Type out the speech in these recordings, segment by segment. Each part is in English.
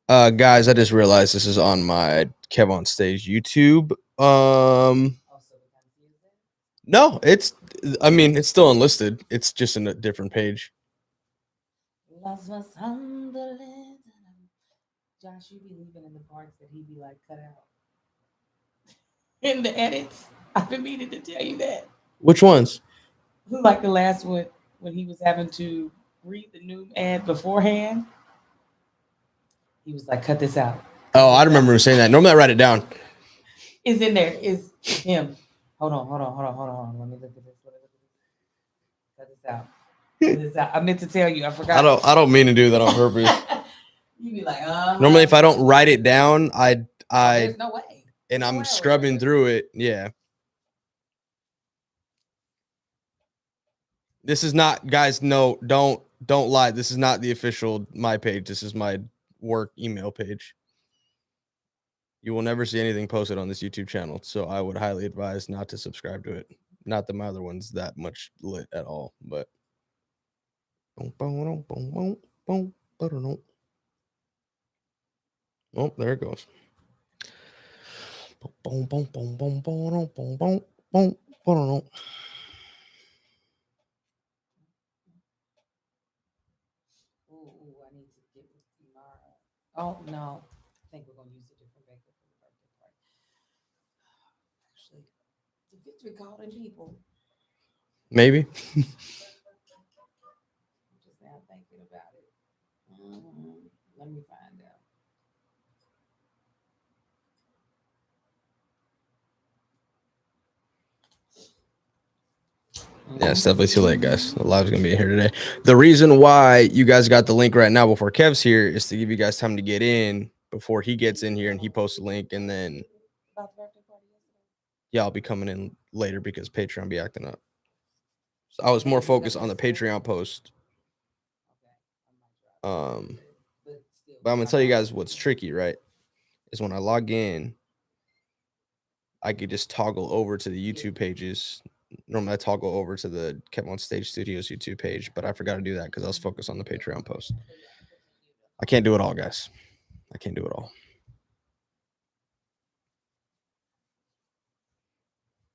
Guys, I just realized this is on my Kev on Stage YouTube. No, I mean, it's still unlisted. It's just in a different page. Josh, you be leaving in the parts that he be like cut out in the edits. I've been meaning to tell you that. Which ones? Like the last one when he was having to read the new ad beforehand. He was like, "Cut this out." Oh, I remember him saying that. Normally, I write it down. Is in there. Is him. Hold on. Let me look at this. Cut this out. Cut this out. I meant to tell you. I forgot. I don't mean to do that on purpose. You be like, Normally, if I don't write it down, there's no way. And I'm scrubbing through it. Yeah. This is not, guys. No, don't lie. This is not the official my page. This is my work email page. You will never see anything posted on this YouTube channel, so I would highly advise not to subscribe to it. Not that my other one's that much lit at all, but. Oh, there it goes. I need to get with Mara. Oh no, I think we're gonna use a different makeup for the birthday party. Actually, the victory calling people. Maybe. I'm just now thinking about it. Let me find out. Yeah, it's definitely too late, guys. The live's gonna be here today. The reason why you guys got the link right now before Kev's here is to give you guys time to get in before he gets in here and he posts a link, and then yeah, I'll be coming in later because Patreon be acting up. So I was more focused on the Patreon post. But I'm gonna tell you guys what's tricky, right? Is when I log in, I could just toggle over to the YouTube pages. Normally I toggle over to the Kev on Stage Studios YouTube page, but I forgot to do that because I was focused on the Patreon post. I can't do it all, guys. I can't do it all.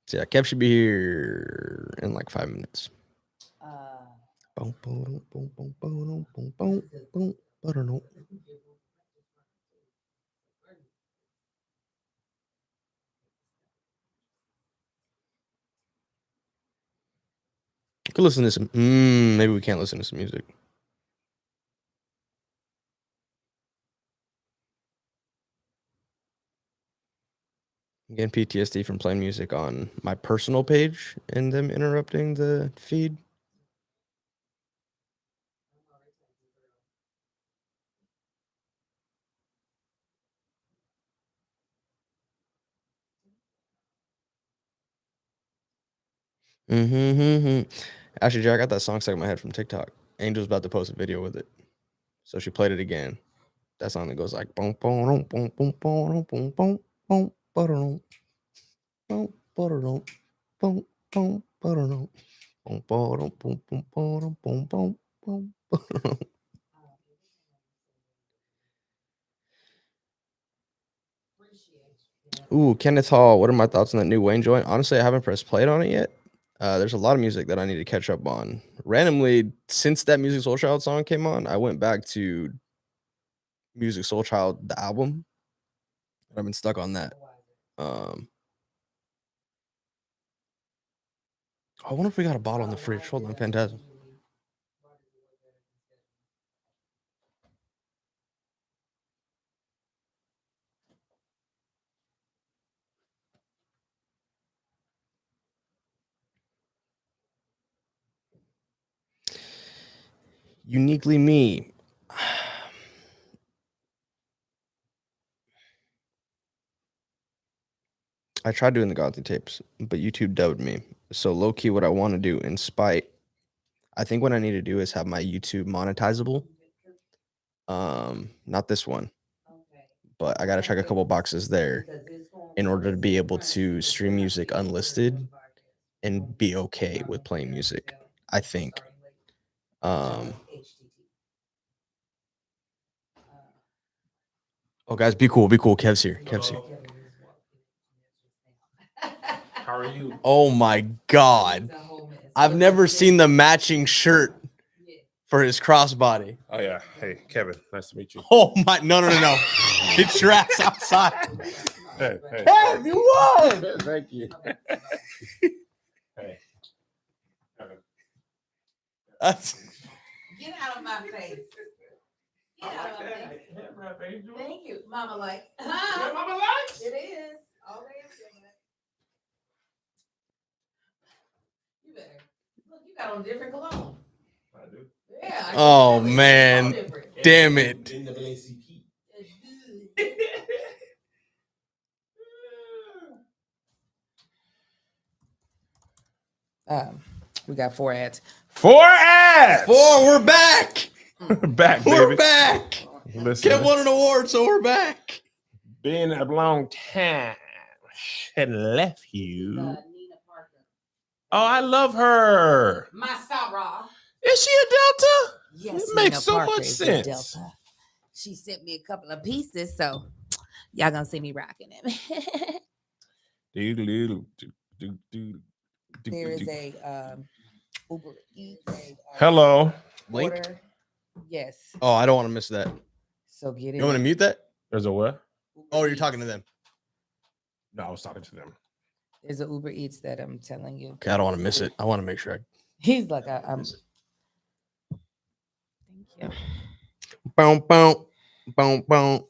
So yeah, Kev should be here in like 5 minutes. We could listen to some. Maybe we can't listen to some music. I'm getting PTSD from playing music on my personal page and them interrupting the feed. Actually, Jack, I got that song stuck in my head from TikTok. Angel's about to post a video with it, so she played it again. That song that goes like boom boom boom boom boom boom boom boom boom boom boom boom boom boom boom. Ooh, Kenneth Hall. What are my thoughts on that new Wayne joint? Honestly, I haven't pressed play on it yet. There's a lot of music that I need to catch up on. Randomly, since that Music Soul Child song came on, I went back to Music Soul Child, the album. I've been stuck on that. I wonder if we got a bottle in the fridge. Hold on, Phantasm. Uniquely me. I tried doing the Gonzi tapes, but YouTube dubbed me. So low key, what I want to do, in spite, I think what I need to do is have my YouTube monetizable. Not this one, but I gotta check a couple boxes there in order to be able to stream music unlisted and be okay with playing music. I think. Oh, guys, be cool. Be cool. Kev's here. Kev's here. How are you? Oh my God. I've never seen the matching shirt for his crossbody. Oh yeah. Hey, Kevin. Nice to meet you. Oh my, no. Get your ass outside. Hey. Kev, you won. Thank you. Hey. Kevin. Get out of my face. Get out of my face. Thank you, Mama likes. Mama likes. It is. Always. You better. Look, you got on different cologne. I do. Yeah. Oh man. Damn it. NAACP. We got 4 ads. 4 ads. 4, we're back. Back, baby. We're back. Listen, Kev won an award, so we're back. been a long time. Had left you. Nina Parker. Oh, I love her. My Sarah. Is she a Delta? Yes, It makes Nina so Parker much is a sense. Delta. She sent me a couple of pieces, so y'all gonna see me rocking it. There is a Uber Eats. Hello. Link? Order. Yes. Oh, I don't want to miss that. So get it. You want to mute that? There's a what? Oh, you're talking to them. No, I was talking to them. There's an Uber Eats that I'm telling you. Okay, I don't want to miss it. I want to make sure. He's like, I'm. Thank you. Boom, boom, boom, boom.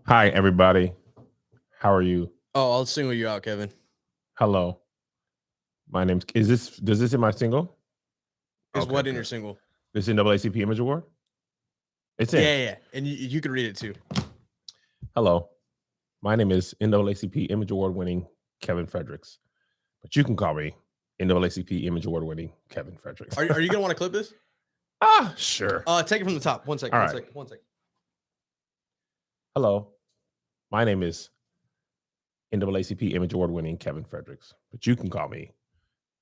Hi, everybody. How are you? Oh, I'll single you out, Kevin. Hello. My name's. Does this in my single? Is Okay, what in good. your single? This NAACP Image Award? It's in. Yeah. And you can read it too. Hello. My name is NAACP Image Award winning Kevin Fredericks. But you can call me NAACP Image Award winning Kevin Fredericks. Are you going to want to clip this? Sure. Take it from the top. One second. All One right. second. One second. Hello. My name is NAACP Image Award winning Kevin Fredericks. But you can call me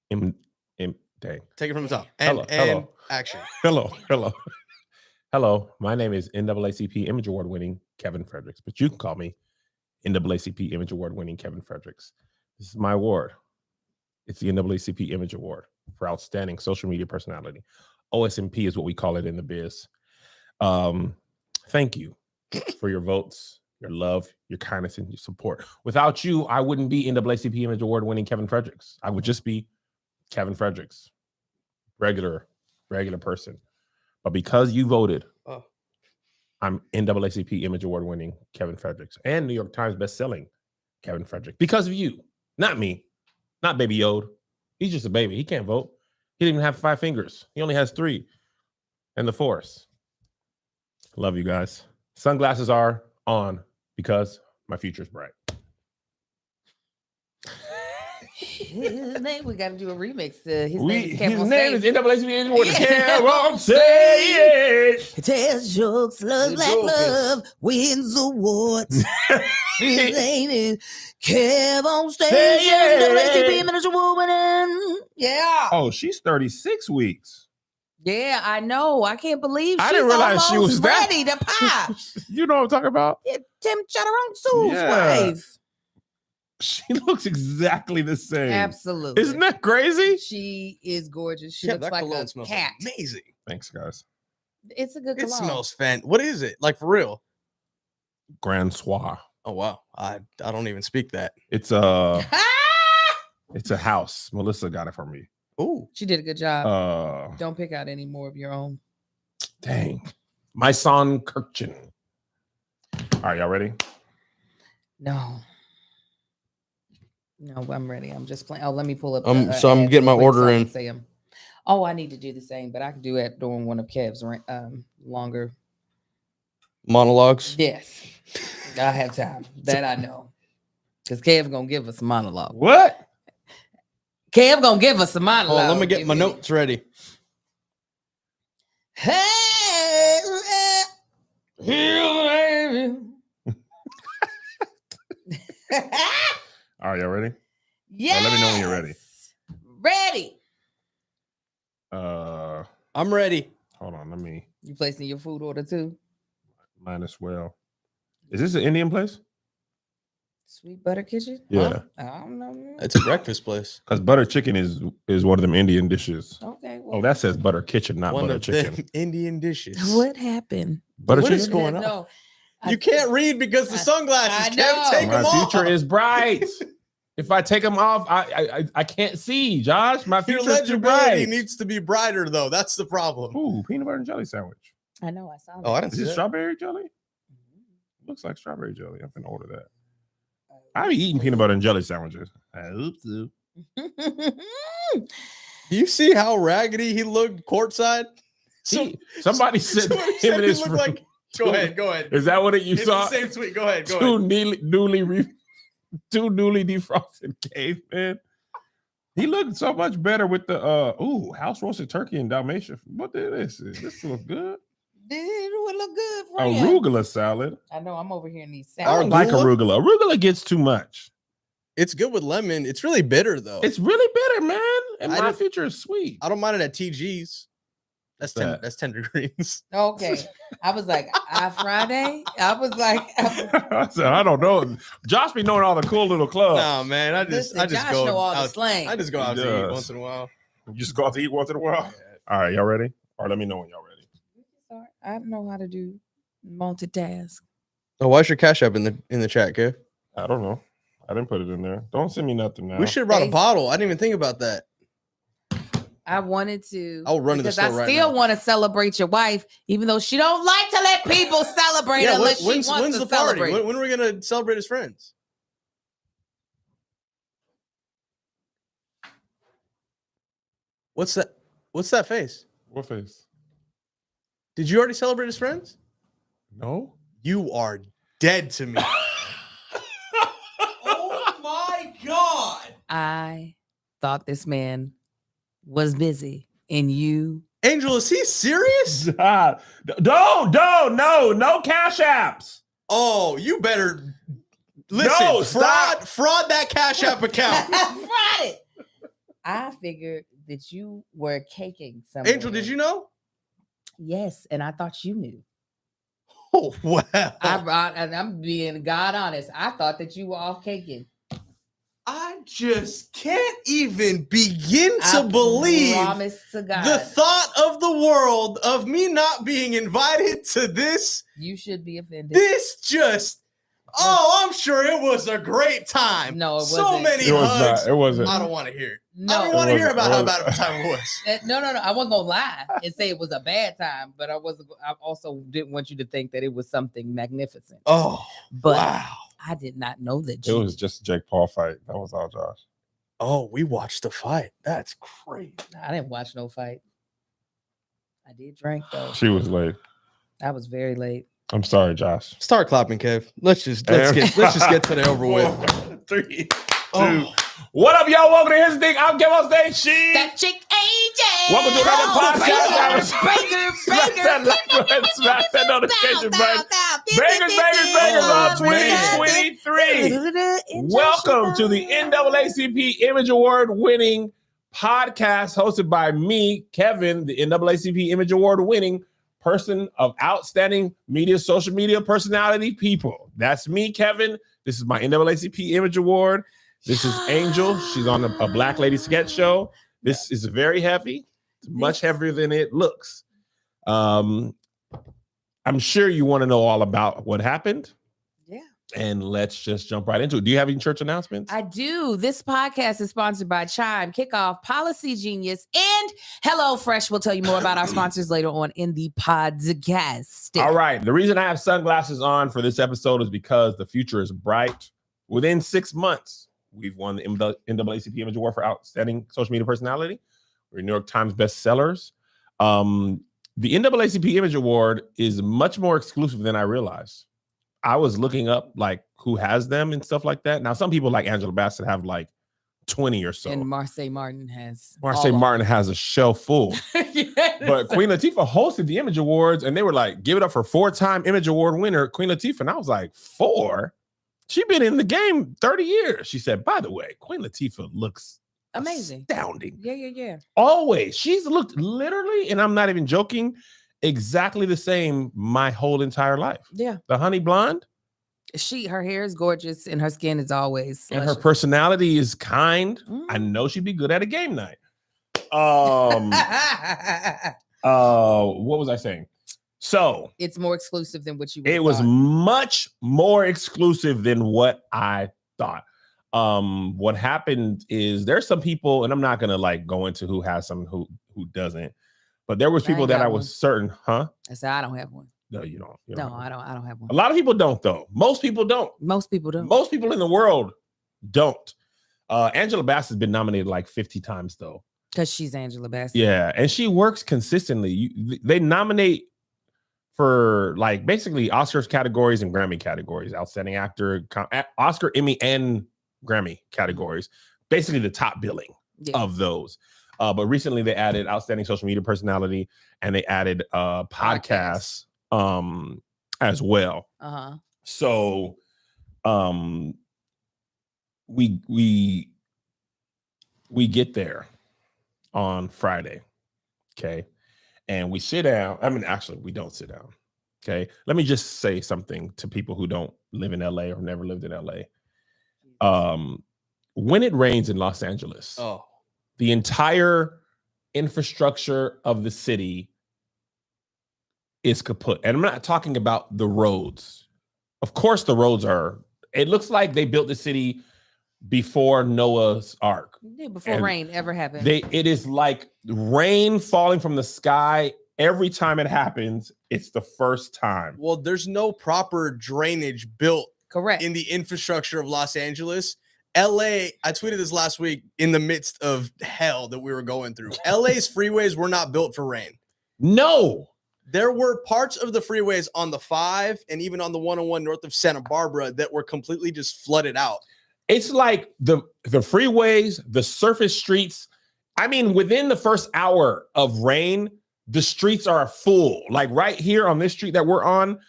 dang. Take it from the top. Hello, And hello. action. Hello. Hello. My name is NAACP Image Award winning Kevin Fredericks. But you can call me NAACP Image Award winning Kevin Fredericks. This is my award. It's the NAACP Image Award for Outstanding Social Media Personality. OSMP is what we call it in the biz. Thank you for your votes, your love, your kindness, and your support. Without you, I wouldn't be NAACP Image Award winning Kevin Fredericks. I would just be Kevin Fredericks, regular person. But because you voted, I'm NAACP Image Award winning Kevin Fredericks and New York Times best-selling Kevin Fredericks. Because of you, not me, not Baby Yode. He's just a baby. He can't vote. He didn't even have 5 fingers. He only has 3 and the 4th. Love you guys. Sunglasses are on because my future's bright. His name, we got to do a remix. His His name name is is NAACP Image Award. Yeah. Can't won't say it. It tells jokes, love The like joke is- love, wins awards. His name is Kev on stage. Say it. NAACP Image Award winning. Yeah. Oh, she's 36 weeks. Yeah, I know. I can't believe I she's didn't realize she almost was that- ready to pop. You know what I'm talking about? Tim Chaturangsu's Yeah. wife. She looks exactly the same. Absolutely. Isn't that crazy? She is gorgeous. She Yeah, looks that like cologne a smells cat. amazing. Thanks, guys. It's a good It cologne. smells fan. What is it? Like for real? Grand Soir. Oh wow. I don't even speak that. It's a house. Melissa got it for me. Ooh. She did a good job. Don't pick out any more of your own. Dang. My son Kirkchin. All right, y'all ready? No, I'm ready. I'm just playing. Oh, let me pull up. So I'm ads getting real my quick order so I can in. say 'em. Oh, I need to do the same, but I can do it during one of Kev's longer. Monologues. Yes, I have time. That I know, because Kev gonna give us a monologue. What? Kev gonna give us a monologue. Oh, let me get Give my me- notes ready. All right, y'all ready? Yeah. let me know when you're ready. Ready. Uh, I'm ready. hold on. me. You placing your food order too? Mine as well. Is this an Indian place? Sweet Butter Kitchen? Yeah. I don't know. It's a breakfast place. Because butter chicken is one of them Indian dishes. Okay. Oh, that says butter kitchen, not One butter of chicken. them Indian dishes. What happened? Butter What chicken? is going on? No. You can't read because the sunglasses. I Kev, know. take My them off. future is bright. If I take them off, I can't see, Josh. My Your future is too legibility bright. needs to be brighter, though. That's the problem. Ooh, peanut butter and jelly sandwich. I know. I saw that. Oh, I didn't Is see it that. strawberry jelly? Looks like strawberry jelly. I'm gonna order that. I be eating peanut butter and jelly sandwiches. Oops. Do you see how raggedy he looked courtwood? Somebody said Somebody him said and he his looked like. Go ahead. Is that what you It's saw? the same tweet. Go ahead. Two newly defrosted cavemen. He looked so much better with the house roasted turkey and Dalmatian. What is this? This look good. It would look good for you. Arugula salad. I know. I'm over here in these I salads. don't like arugula. Arugula gets too much. It's good with lemon. It's really bitter, though. It's really bitter, man. And I my didn't- future is sweet. I don't mind it at TG's. That's What's that? That's tender greens. Okay. I was like, Friday. I was like, I said, I don't know. Josh be knowing all the cool little clubs. Nah, man. I just Josh go know all the out. slang. I just go out He to eat does. once in a while. You just go out to eat once in a while. All right, y'all ready? Or let me know when y'all ready. I know how to do multitask. Oh, why's your Cash App in the chat, Kev? I don't know. I didn't put it in there. Don't send me nothing now. We should have brought a Hey. bottle. I didn't even think about that. I wanted to. I'll run to the because store I right still now. want to celebrate your wife, even though she don't like to let people celebrate Yeah, unless when's she wants to the party? celebrate. When are we gonna celebrate as friends? What's that? What's that face? What face? Did you already celebrate as friends? No. You are dead to me. Oh my god! I thought this man was busy, and you. Angel, is he serious? No cash apps. Oh, you better listen. No, stop. fraud that Cash App account. Fraud it. I figured that you were caking something. Angel, did you know? Yes, and I thought you knew. Oh wow! And I'm being God honest. I thought that you were off caking. I just can't even begin to I believe promise to God. the thought of the world of me not being invited to this. You should be offended. This just, I'm sure it was a great time. No, it so wasn't. many It was hugs. not. It wasn't. I don't want to hear it. No. I don't want to hear It about how wasn't. bad of a time it was. No. I wasn't gonna lie and say it was a bad time, but I also didn't want you to think that it was something magnificent. Oh, But wow. I did not know that It you. was just a Jake Paul fight. That was all, Josh. Oh, we watched the fight. That's crazy. I didn't watch no fight. I did drink though. She was late. I was very late. I'm sorry, Josh. Start clapping, Kev. Let's just get today over with. 3, 2. Oh. What up, y'all? Welcome to Here's the Thing. I'm Kev on stage. She. That chick AJ. Welcome to another podcast. Smash that like button, smash that notification button. Bangers on 2023. Welcome to the NAACP Image Award winning podcast hosted by me, Kevin, the NAACP Image Award winning person of outstanding social media personality people. That's me, Kevin. This is my NAACP Image Award. This is Angel. She's on a Black Lady sketch show. This is very heavy. It's much heavier than it looks. I'm sure you want to know all about what happened. Yeah. And let's just jump right into it. Do you have any church announcements? I do. This podcast is sponsored by Chime, Kickoff, Policy Genius, and Hello Fresh. We'll tell you more about our sponsors later on in the podcast. All right. The reason I have sunglasses on for this episode is because the future is bright. Within 6 months, we've won the NAACP Image Award for Outstanding Social Media Personality. We're New York Times bestsellers. The NAACP Image Award is much more exclusive than I realized. I was looking up like who has them and stuff like that. Now, some people like Angela Bassett have like 20 or so. And Marseille Martin has. Marseille Martin has a shelf full. Yes. But Queen Latifah hosted the Image Awards and they were like, give it up for 4-time Image Award winner, Queen Latifah. And I was like, 4? She's been in the game 30 years. She said, by the way, Queen Latifah looks amazing. astounding. Yeah. Always. She's looked literally, and I'm not even joking, exactly the same my whole entire life. Yeah. The honey blonde. Her hair is gorgeous and her skin is always And her luscious. personality is kind. Mm. I know she'd be good at a game night. What was I saying? So it's more exclusive than what you it was thought. much more exclusive than what I thought. What happened is there's some people, and I'm not gonna like go into who has some who doesn't, but there was people that I was certain, huh? I said I don't have one. No, you don't. No, I don't have one. A lot of people don't, though. Most people don't. Most people don't. Most people in the world don't. Angela Bassett's been nominated like 50 times, though. Because she's Angela Bassett. Yeah, and she works consistently. They nominate for like basically Oscars categories and Grammy categories, outstanding actor, Oscar, Emmy, and Grammy categories. Basically the top billing of those. But recently they added outstanding social media personality and they added podcasts as well. Uh-huh. So we get there on Friday, okay, and we sit down. I mean, actually, we don't sit down. Okay, let me just say something to people who don't live in LA or never lived in LA. When it rains in Los Angeles, the entire infrastructure of the city is kaput. And I'm not talking about the roads. Of course, the roads are. It looks like they built the city before Noah's Ark. Yeah, before rain ever happened. It is like rain falling from the sky. Every time it happens, it's the first time. Well, there's no proper drainage built correct in the infrastructure of Los Angeles. LA, I tweeted this last week in the midst of hell that we were going through. LA's freeways were not built for rain. No. There were parts of the freeways on the 5 and even on the 101 north of Santa Barbara that were completely just flooded out. It's like the freeways, the surface streets. I mean, within the first hour of rain, the streets are full. Like right here on this street that we're on,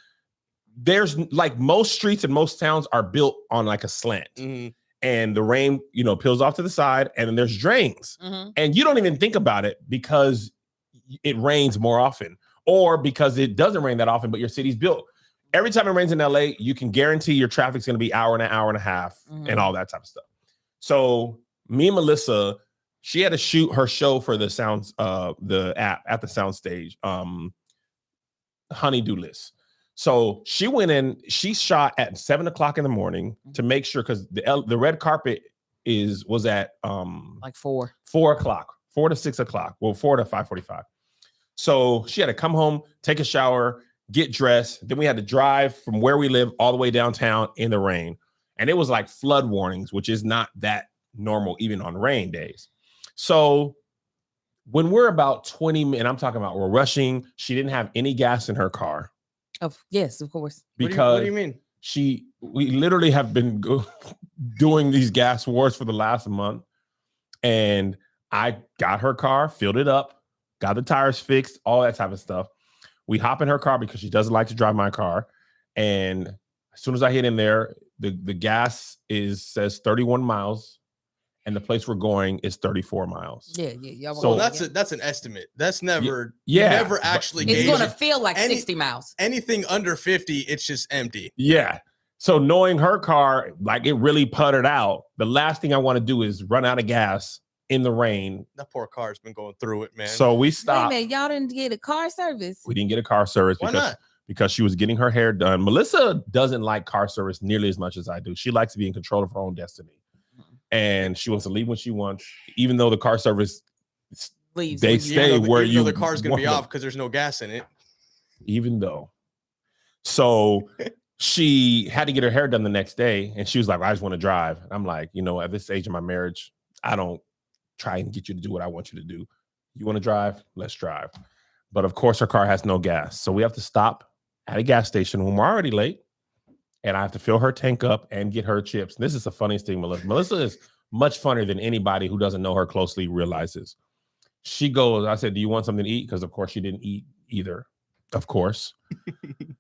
there's like most streets in most towns are built on like a slant. Mm-hmm. And the rain, peels off to the side and then there's drains. Mm-hmm. And you don't even think about it because it rains more often or because it doesn't rain that often, but your city's built. Every time it rains in LA, you can guarantee your traffic's going to be hour and a half and all that type of stuff. So me and Melissa, she had to shoot her show for the sounds, the app at the soundstage, Honey-Do List. So she went in, she shot at 7 o'clock in the morning to make sure, because the red carpet was at like 4 o'clock, 4 to 6 o'clock. Well, 4 to 5:45. So she had to come home, take a shower, get dressed. Then we had to drive from where we live all the way downtown in the rain. And it was like flood warnings, which is not that normal even on rain days. So when we're about 20 minutes, I'm talking about we're rushing. She didn't have any gas in her car. Yes, of course. Because what do you mean? We literally have been doing these gas wars for the last month. And I got her car, filled it up, got the tires fixed, all that type of stuff. We hop in her car because she doesn't like to drive my car. And as soon as I hit in there, the gas says 31 miles. And the place we're going is 34 miles. Yeah. So that's an estimate. That's never actually. It's going to feel like 60 miles. Anything under 50, it's just empty. Yeah. So knowing her car, like it really puttered out. The last thing I want to do is run out of gas in the rain. That poor car's been going through it, man. So we stopped. Wait a minute, y'all didn't get a car service? We didn't get a car service. Why not? Because she was getting her hair done. Melissa doesn't like car service nearly as much as I do. She likes to be in control of her own destiny. And she wants to leave when she wants, even though the car service leaves. They stay where you. The car's going to be off because there's no gas in it. Even though. So she had to get her hair done the next day. And she was like, I just want to drive. I'm like, at this stage of my marriage, I don't try and get you to do what I want you to do. You want to drive? Let's drive. But of course, her car has no gas. So we have to stop at a gas station when we're already late. And I have to fill her tank up and get her chips. This is the funniest thing, Melissa. Melissa is much funnier than anybody who doesn't know her closely realizes. She goes, I said, do you want something to eat? Because, of course, she didn't eat either. Of course.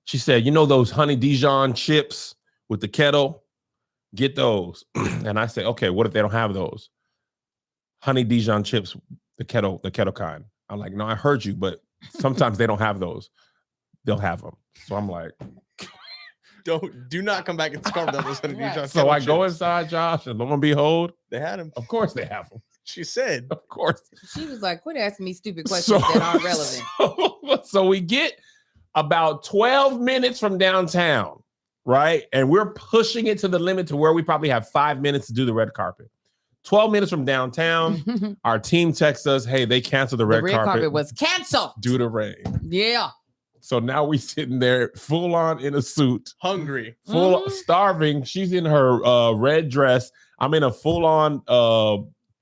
She said, those honey Dijon chips with the kettle? Get those. And I said, okay, what if they don't have those? Honey Dijon chips, the kettle kind. I'm like, no, I heard you, but Sometimes they don't have those. They'll have them. So I'm like, do not come back and tell me that was going to be Right. Josh. so I go inside, Josh, and lo and behold, They had him. of course they have them. She said. Of course. She was like, quit asking me stupid questions that aren't relevant. So we get about 12 minutes from downtown, right? And we're pushing it to the limit to where we probably have 5 minutes to do the red carpet. 12 minutes from downtown, our team texts us, hey, they canceled the red carpet was canceled due to rain. Yeah. So now we sitting there full on in a suit, Hungry. full starving. She's in her red dress. I'm in a full on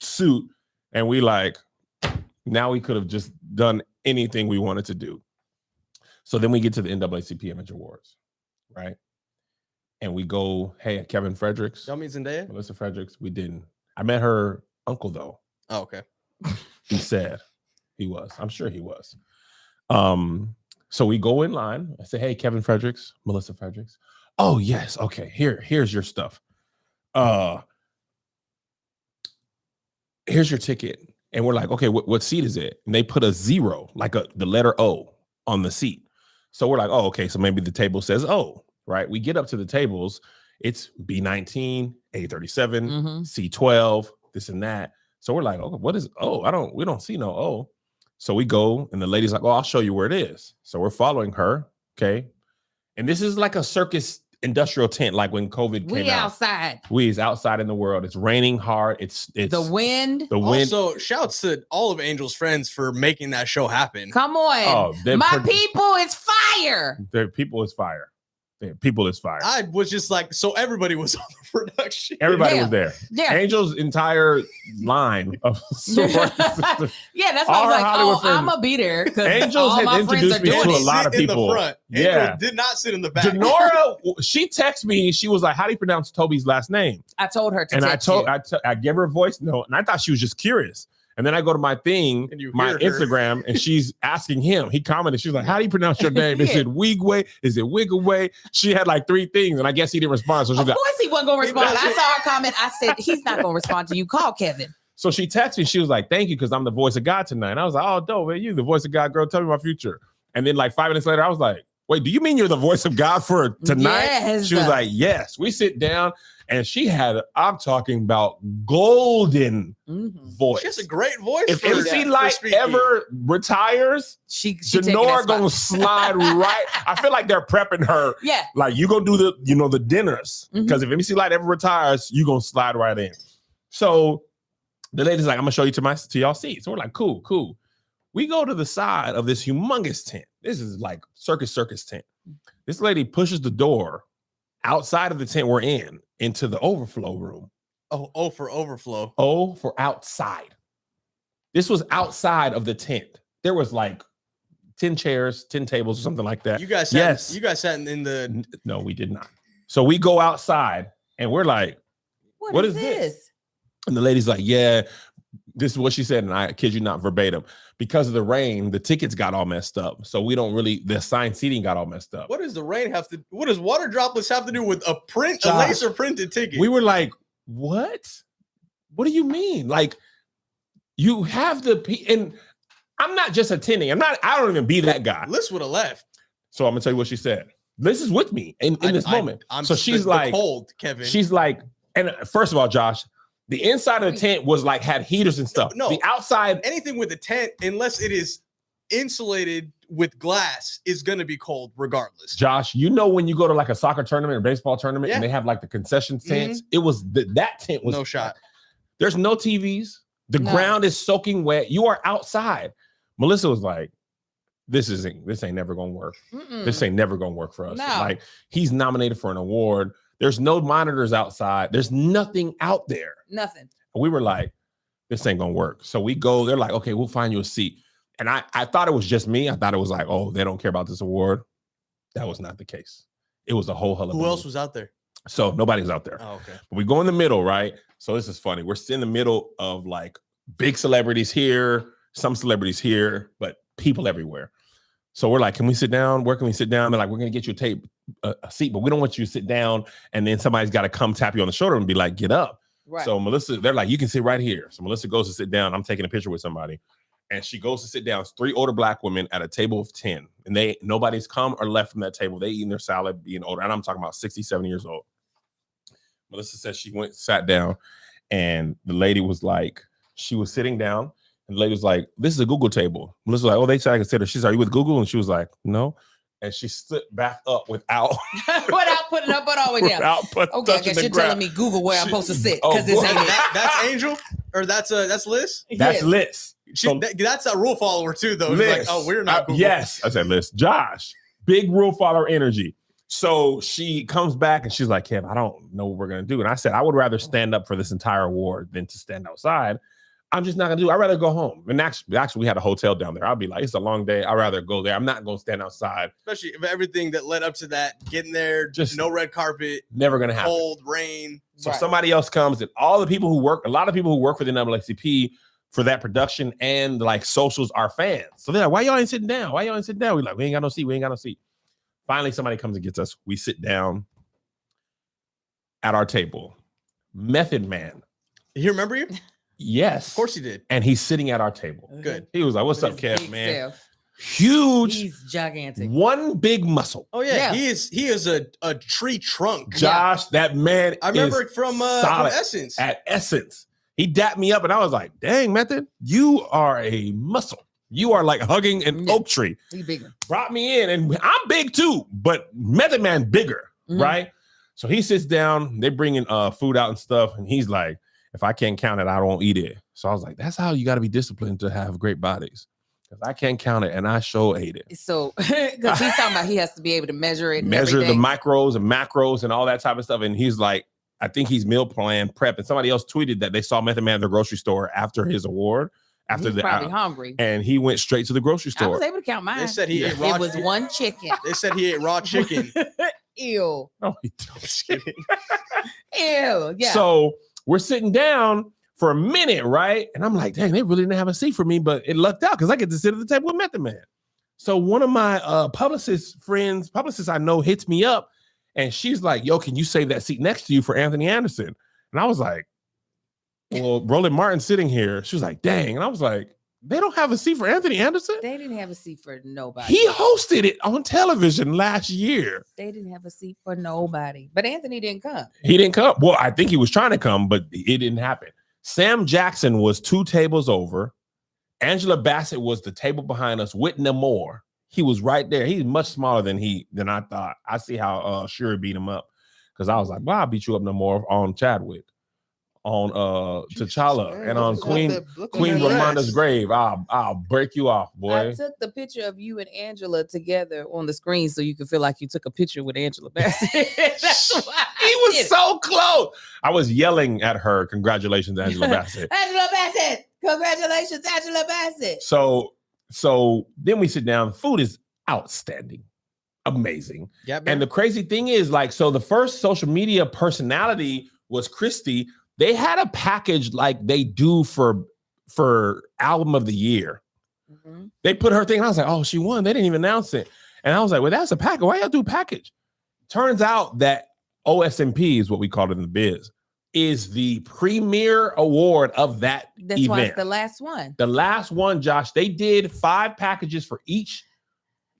suit. And we like, now we could have just done anything we wanted to do. So then we get to the NAACP Image Awards, right? And we go, hey, Kevin Fredericks. Y'all meet Zendaya? Melissa Fredericks. We didn't. I met her uncle though. Oh, okay. He said he was. I'm sure he was. So we go in line. I say, hey, Kevin Fredericks, Melissa Fredericks. Oh, yes. Okay. Here's your stuff. Here's your ticket. And we're like, okay, what seat is it? And they put a 0, like the letter O on the seat. So we're like, oh, okay. So maybe the table says O, right? We get up to the tables. It's B19, A37, C12, this and that. So we're like, oh, what is O? We don't see no O. So we go, and the lady's like, oh, I'll show you where it is. So we're following her, okay? And this is like a circus industrial tent, like when COVID came out. Outside. We is outside in the world. It's raining hard. It's The wind. Also, shouts to all of Angel's friends for making that show happen. Come on. Oh, my people is fire. Their people is fire. People is fire. I was just like, so everybody was on the production. Everybody was there. Yeah. Angel's entire line of support system. Yeah, that's why I was like, Hollywood friends. I'm going to be there. Angels had introduced me to a lot of people. In the front. Yeah. Angel did not sit in the back. Denora, she texted me. She was like, how do you pronounce Toby's last name? I told her to And text you. I gave her a voice note, and I thought she was just curious. And then I go to my thing, my Instagram, and she's asking him. He commented. She was like, how do you pronounce your name? Is it Wigway? Is it Wigaway? She had like 3 things, and I guess he didn't respond. So she Of got, course he wasn't going to respond. I saw her comment. I said, he's not going to respond to you. Call Kevin. so she texted me. She was like, thank you, because I'm the voice of God tonight. And I was like, oh, dope, man. You the voice of God, girl. Tell me my future. And then like 5 minutes later, I was like, wait, do you mean you're the voice of God for tonight? Yes. She was like, yes. We sit down, and she had, I'm talking about golden voice. She has a great voice. If MC Light ever retires, Denora gonna slide right. I feel like they're prepping her. Yeah. Like, you gonna do the dinners. Because if MC Light ever retires, you gonna slide right in. So the lady's like, I'm gonna show you to y'all seats. So we're like, cool. We go to the side of this humongous tent. This is like circus tent. This lady pushes the door outside of the tent we're in into the overflow room. Oh, for overflow. O for outside. This was outside of the tent. There was like 10 chairs, 10 tables, or something like that. You guys sat in the. No, we did not. So we go outside, and we're like, what is this? And the lady's like, yeah, this is what she said. And I kid you not, verbatim. Because of the rain, the tickets got all messed up. So we don't really, the assigned seating got all messed up. What does the rain have to, what does water droplets have to do with a Josh, laser printed ticket? We were like, what? What do you mean? Like, you have and I'm not just attending. I don't even be that guy. Liz would have left. So I'm gonna tell you what she said. Liz is with me in this moment. So she's like, cold, Kevin. She's like, and first of all, Josh, the inside of the tent was like, had heaters and stuff. No, the outside, anything with the tent, unless it is insulated with glass, is going to be cold regardless. Josh, you know, when you go to like a soccer tournament or baseball tournament and they have like the concession tents, it was that tent was no shot. There's no TVs. The ground is soaking wet. You are outside. Melissa was like, this ain't never gonna work. This ain't never gonna work for us. No. Like, he's nominated for an award. There's no monitors outside. There's nothing out there. Nothing. And we were like, this ain't gonna work. So we go, they're like, okay, we'll find you a seat. And I thought it was just me. I thought it was like, oh, they don't care about this award. That was not the case. It was a whole hell of Who else was out there? So nobody's out there. Oh, okay. But we go in the middle, right? So this is funny. We're in the middle of like big celebrities here, some celebrities here, but people everywhere. So we're like, can we sit down? Where can we sit down? They're like, we're going to get you a seat, but we don't want you to sit down. And then somebody's got to come tap you on the shoulder and be like, get up. Right. So Melissa, they're like, you can sit right here. So Melissa goes to sit down. I'm taking a picture with somebody. and she goes to sit down. It's 3 older black women at a table of 10, and nobody's come or left from that table. They eating their salad, being older, and I'm talking about 60, 70 years old. Melissa said she went, sat down, and the lady was like, she was sitting down, and the lady was like, "This is a Google table." Melissa was like, "Oh, they said I consider." She's like, "Are you with Google?" And she was like, "No." And she stood back up without putting her butt all the way down. Okay, I guess you're telling me Google where I'm supposed to sit because this ain't it. That's Angel, or that's Liz. That's Liz. That's a rule follower too, though. Liz, like, oh, we're not Google. Yes, I said Liz. Josh, big rule follower energy. So she comes back and she's like, "Kev, I don't know what we're gonna do." And I said, "I would rather stand up for this entire award than to stand outside. I'm just not gonna do it. I'd rather go home." And actually, we had a hotel down there. I'll be like, "It's a long day. I'd rather go there. I'm not gonna stand outside." Especially if everything that led up to that, getting there, just no red carpet, never gonna happen. Cold, rain. So somebody else comes, and all the people who work, a lot of people who work for the NAACP for that production and like socials are fans. So they're like, "Why y'all ain't sitting down? Why y'all ain't sitting down?" We're like, "We ain't got no seat. We ain't got no seat." Finally, somebody comes and gets us. We sit down at our table. Method Man. He remember you? Yes. Of course he did. And he's sitting at our table. Good. He was like, "What's up, Kev, man?" Self. Huge. He's gigantic. One big muscle. Oh, yeah. He is a tree trunk. Josh, that man I remember it from Essence. At Essence. He dapped me up and I was like, "Dang, Method, you are a muscle. You are like hugging an oak tree." He's bigger. Brought me in, and I'm big too, but Method Man bigger, right? So he sits down, they bring in food out and stuff, and he's like, "If I can't count it, I won't eat it." So I was like, that's how you got to be disciplined to have great bodies. Because I can't count it, and I sure ate it. So, because he's talking about he has to be able to measure it. Measure the micros and macros and all that type of stuff. And he's like, I think he's meal plan prep. And somebody else tweeted that they saw Method Man at the grocery store after his award. After He's probably hungry. And he went straight to the grocery store. I was able to count mine. They said he ate raw. It was one chicken. They said he ate raw chicken. Ew. No, he don't. Ew. Yeah. So we're sitting down for a minute, right? And I'm like, dang, they really didn't have a seat for me, but it lucked out because I get to sit at the table with Method Man. So one of my publicist I know, hits me up, and she's like, "Yo, can you save that seat next to you for Anthony Anderson?" And I was like, "Well, Roland Martin's sitting here." She was like, "Dang." And I was like, "They don't have a seat for Anthony Anderson?" They didn't have a seat for nobody. He hosted it on television last year. They didn't have a seat for nobody. But Anthony didn't come. He didn't come. Well, I think he was trying to come, but it didn't happen. Sam Jackson was 2 tables over. Angela Bassett was the table behind us with Namor. He was right there. He's much smaller than I thought. I see how Shuri beat him up, because I was like, "Well, I'll beat you up Namor on Chadwick, on T'Challa, and on Queen Ramonda's grave. I'll break you off, boy." I took the picture of you and Angela together on the screen so you could feel like you took a picture with Angela Bassett. That's why he was so close. I was yelling at her, "Congratulations, Angela Bassett." Angela Bassett. Congratulations, Angela Bassett. So then we sit down. Food is outstanding, amazing. Yeah, and the crazy thing is, like, so the first social media personality was Christy. They had a package like they do for album of the year. Mm-hmm. They put her thing, and I was like, "Oh, she won." They didn't even announce it. And I was like, "Well, that's a package. Why y'all do a package?" Turns out that OSMP is what we call it in the biz, is the premier award of that That's event. Why it's the last one. The last one, Josh. They did 5 packages for each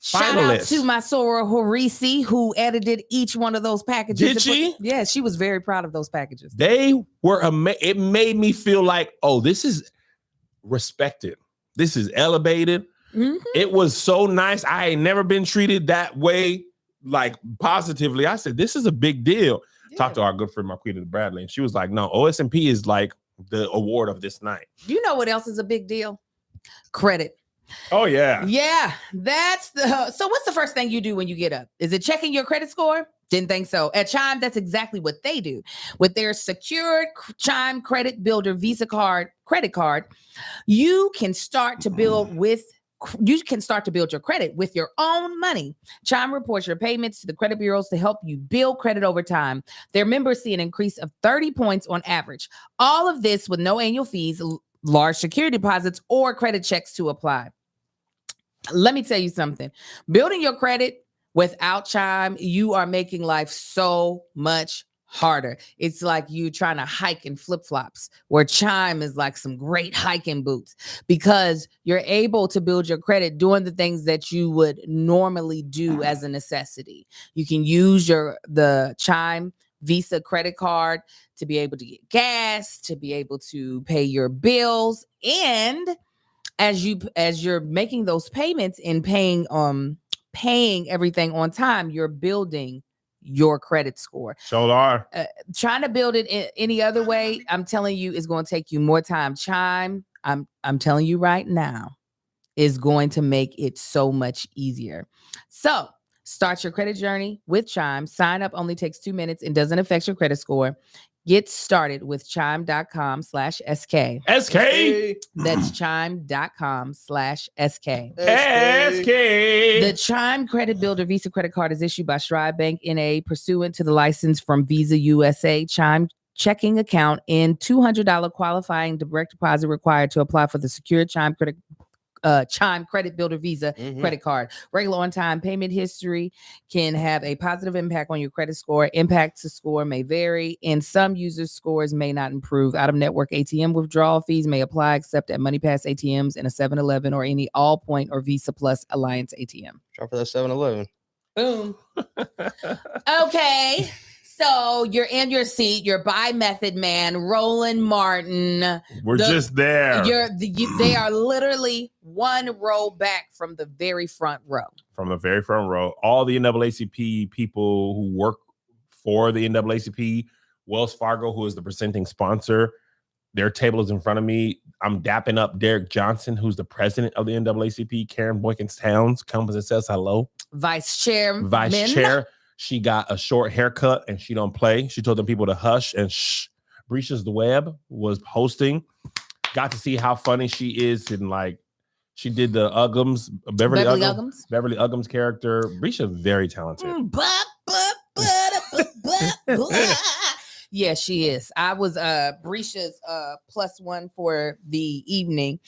Shout finalist. out to my Sora Horisi, who edited each one of those packages. Did she? Yeah, she was very proud of those packages. They were it made me feel like, oh, this is respected. This is elevated. Mm-hmm. It was so nice. I ain't never been treated that way, like positively. I said, this is a big deal. Yeah. Talked to our good friend Marquita Bradley, and she was like, "No, OSMP is like the award of this night." You know what else is a big deal? Credit. Oh yeah. Yeah, that's so what's the first thing you do when you get up? Is it checking your credit score? Didn't think so. At Chime, that's exactly what they do. With their secured Chime Credit Builder Visa credit card, you can start to build your credit with your own money. Chime reports your payments to the credit bureaus to help you build credit over time. Their members see an increase of 30 points on average. All of this with no annual fees, large security deposits, or credit checks to apply. Let me tell you something. Building your credit without Chime, you are making life so much harder. It's like you trying to hike in flip-flops, where Chime is like some great hiking boots, because you're able to build your credit doing the things that you would normally do as a necessity. You can use the Chime Visa credit card to be able to get gas, to be able to pay your bills, and as you're making those payments and paying everything on time, you're building your credit score. So are. Trying to build it in any other way, I'm telling you, is going to take you more time. Chime, I'm telling you right now, is going to make it so much easier. So start your credit journey with Chime. Sign up only takes 2 minutes and doesn't affect your credit score. Get started with chime.com/SK. SK. That's chime.com/SK. SK. The Chime Credit Builder Visa credit card is issued by Stride Bank NA pursuant to the license from Visa USA. Chime checking account and $200 qualifying direct deposit required to apply for the secure Chime Credit Builder Visa credit card. Regular on-time payment history can have a positive impact on your credit score. Impact to score may vary, and some users' scores may not improve. Out-of-network ATM withdrawal fees may apply except at MoneyPass ATMs and a 7-Eleven or any Allpoint or Visa Plus Alliance ATM. Try for that 7-Eleven. Boom. Okay. So you're in your seat. You're by Method Man, Roland Martin. We're just there. They are literally one row back from the very front row. From the very front row. All the NAACP people who work for the NAACP, Wells Fargo, who is the presenting sponsor, their table is in front of me. I'm dapping up Derek Johnson, who's the president of the NAACP. Karen Boykins-Towns comes and says hello. Vice chair. She got a short haircut and she don't play. She told them people to hush and shh. Brisha's the Web was hosting. Got to see how funny she is, and like she did the Uggams, Beverly Uggams character. Brisha very talented. Yeah, she is. I was Brisha's +1 for the evening.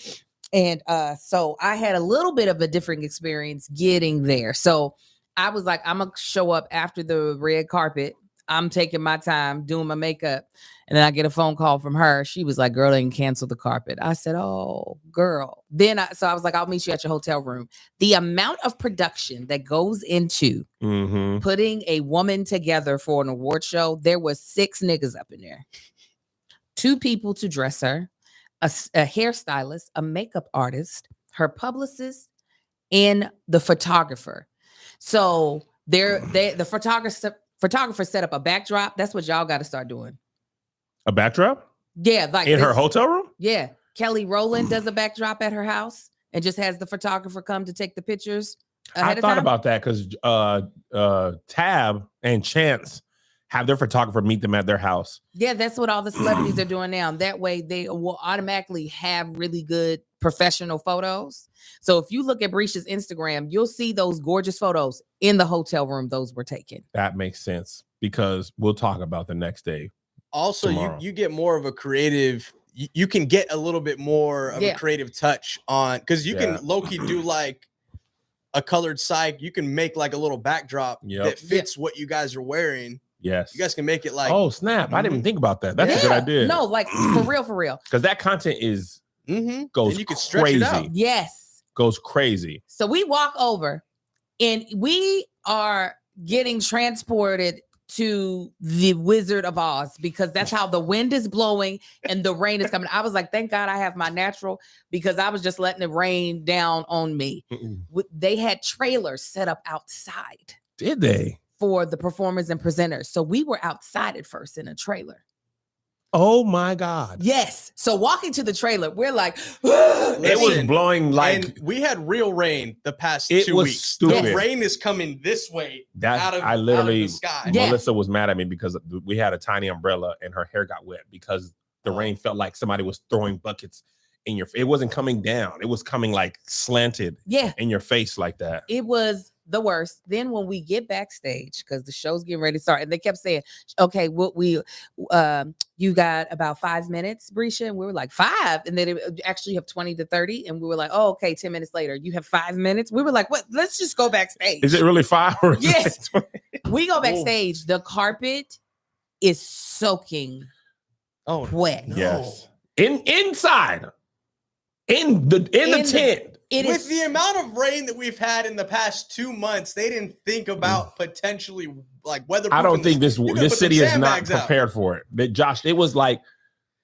And so I had a little bit of a different experience getting there. So I was like, I'm going to show up after the red carpet. I'm taking my time doing my makeup. And then I get a phone call from her. She was like, girl, they can cancel the carpet. I said, oh, girl. So I was like, I'll meet you at your hotel room. The amount of production that goes into putting a woman together for an award show, there was 6 niggas up in there. 2 people to dress her, a hairstylist, a makeup artist, her publicist, and the photographer. So the photographer set up a backdrop. That's what y'all got to start doing. A backdrop? Yeah, like in her hotel room? Yeah. Kelly Rowland does a backdrop at her house and just has the photographer come to take the pictures. I thought about that because Tab and Chance have their photographer meet them at their house. Yeah, that's what all the celebrities are doing now. That way they will automatically have really good professional photos. So if you look at Brisha's Instagram, you'll see those gorgeous photos in the hotel room those were taken. That makes sense because we'll talk about the next day. Also, you get more of a creative, you can get a little bit more of a creative touch on, because you can low-key do like a colored psych. You can make like a little backdrop that fits what you guys are wearing. Yes. You guys can make it like, oh, snap. I didn't even think about that. That's a good idea. No, like for real. Because that content is goes you can crazy. Stretch it out. Yes. Goes crazy. So we walk over and we are getting transported to the Wizard of Oz because that's how the wind is blowing and the rain is coming. I was like, thank God I have my natural, because I was just letting it rain down on me. They had trailers set up outside. Did they? For the performers and presenters. So we were outside at first in a trailer. Oh my God. Yes. So walking to the trailer, we're like, it was blowing like, and we had real rain the past 2 weeks. Stupid. The rain is coming this way out of the sky. Melissa was mad at me because we had a tiny umbrella and her hair got wet because the rain felt like somebody was throwing buckets in your face. It wasn't coming down. It was coming like slanted in your face like that. It was the worst. Then when we get backstage, because the show's getting ready to start, and they kept saying, okay, you got about 5 minutes, Brisha, and we were like 5, and then it actually have 20 to 30, and we were like, oh, okay, 10 minutes later, you have 5 minutes. We were like, what? Let's just go backstage. Is it really 5? Yes. We go backstage. The carpet is soaking wet. No. Yes. Inside. In the tent. With the amount of rain that we've had in the past 2 months, they didn't think about potentially like weather. I don't think this city is not prepared for it. Josh, it was like,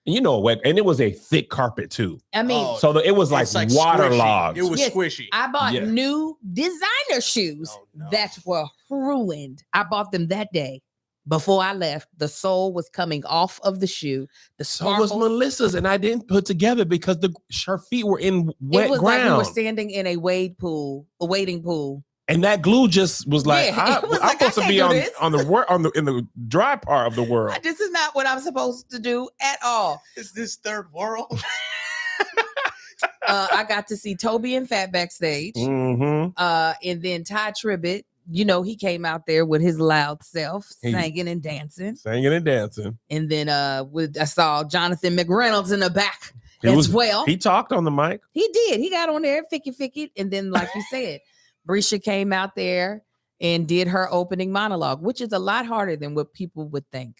you know, and it was a thick carpet too. I mean, so it was like waterlogged. It was squishy. I bought new designer shoes that were ruined. I bought them that day. Before I left, the sole was coming off of the shoe. The sparkles. So was Melissa's, and I didn't put together because her feet were in wet it was ground. Like we were standing in a wading pool. And that glue just was like, I'm supposed to be in the dry part of the world. This is not what I'm supposed to do at all. Is this third world? I got to see Toby and Fat backstage. Mm-hmm. And then Ty Tribbett, you know, he came out there with his loud self, singing and dancing. And then I saw Jonathan McReynolds in the back well. He talked on the mic. He did. He got on there, ficky. And then, like you said, Brisha came out there and did her opening monologue, which is a lot harder than what people would think.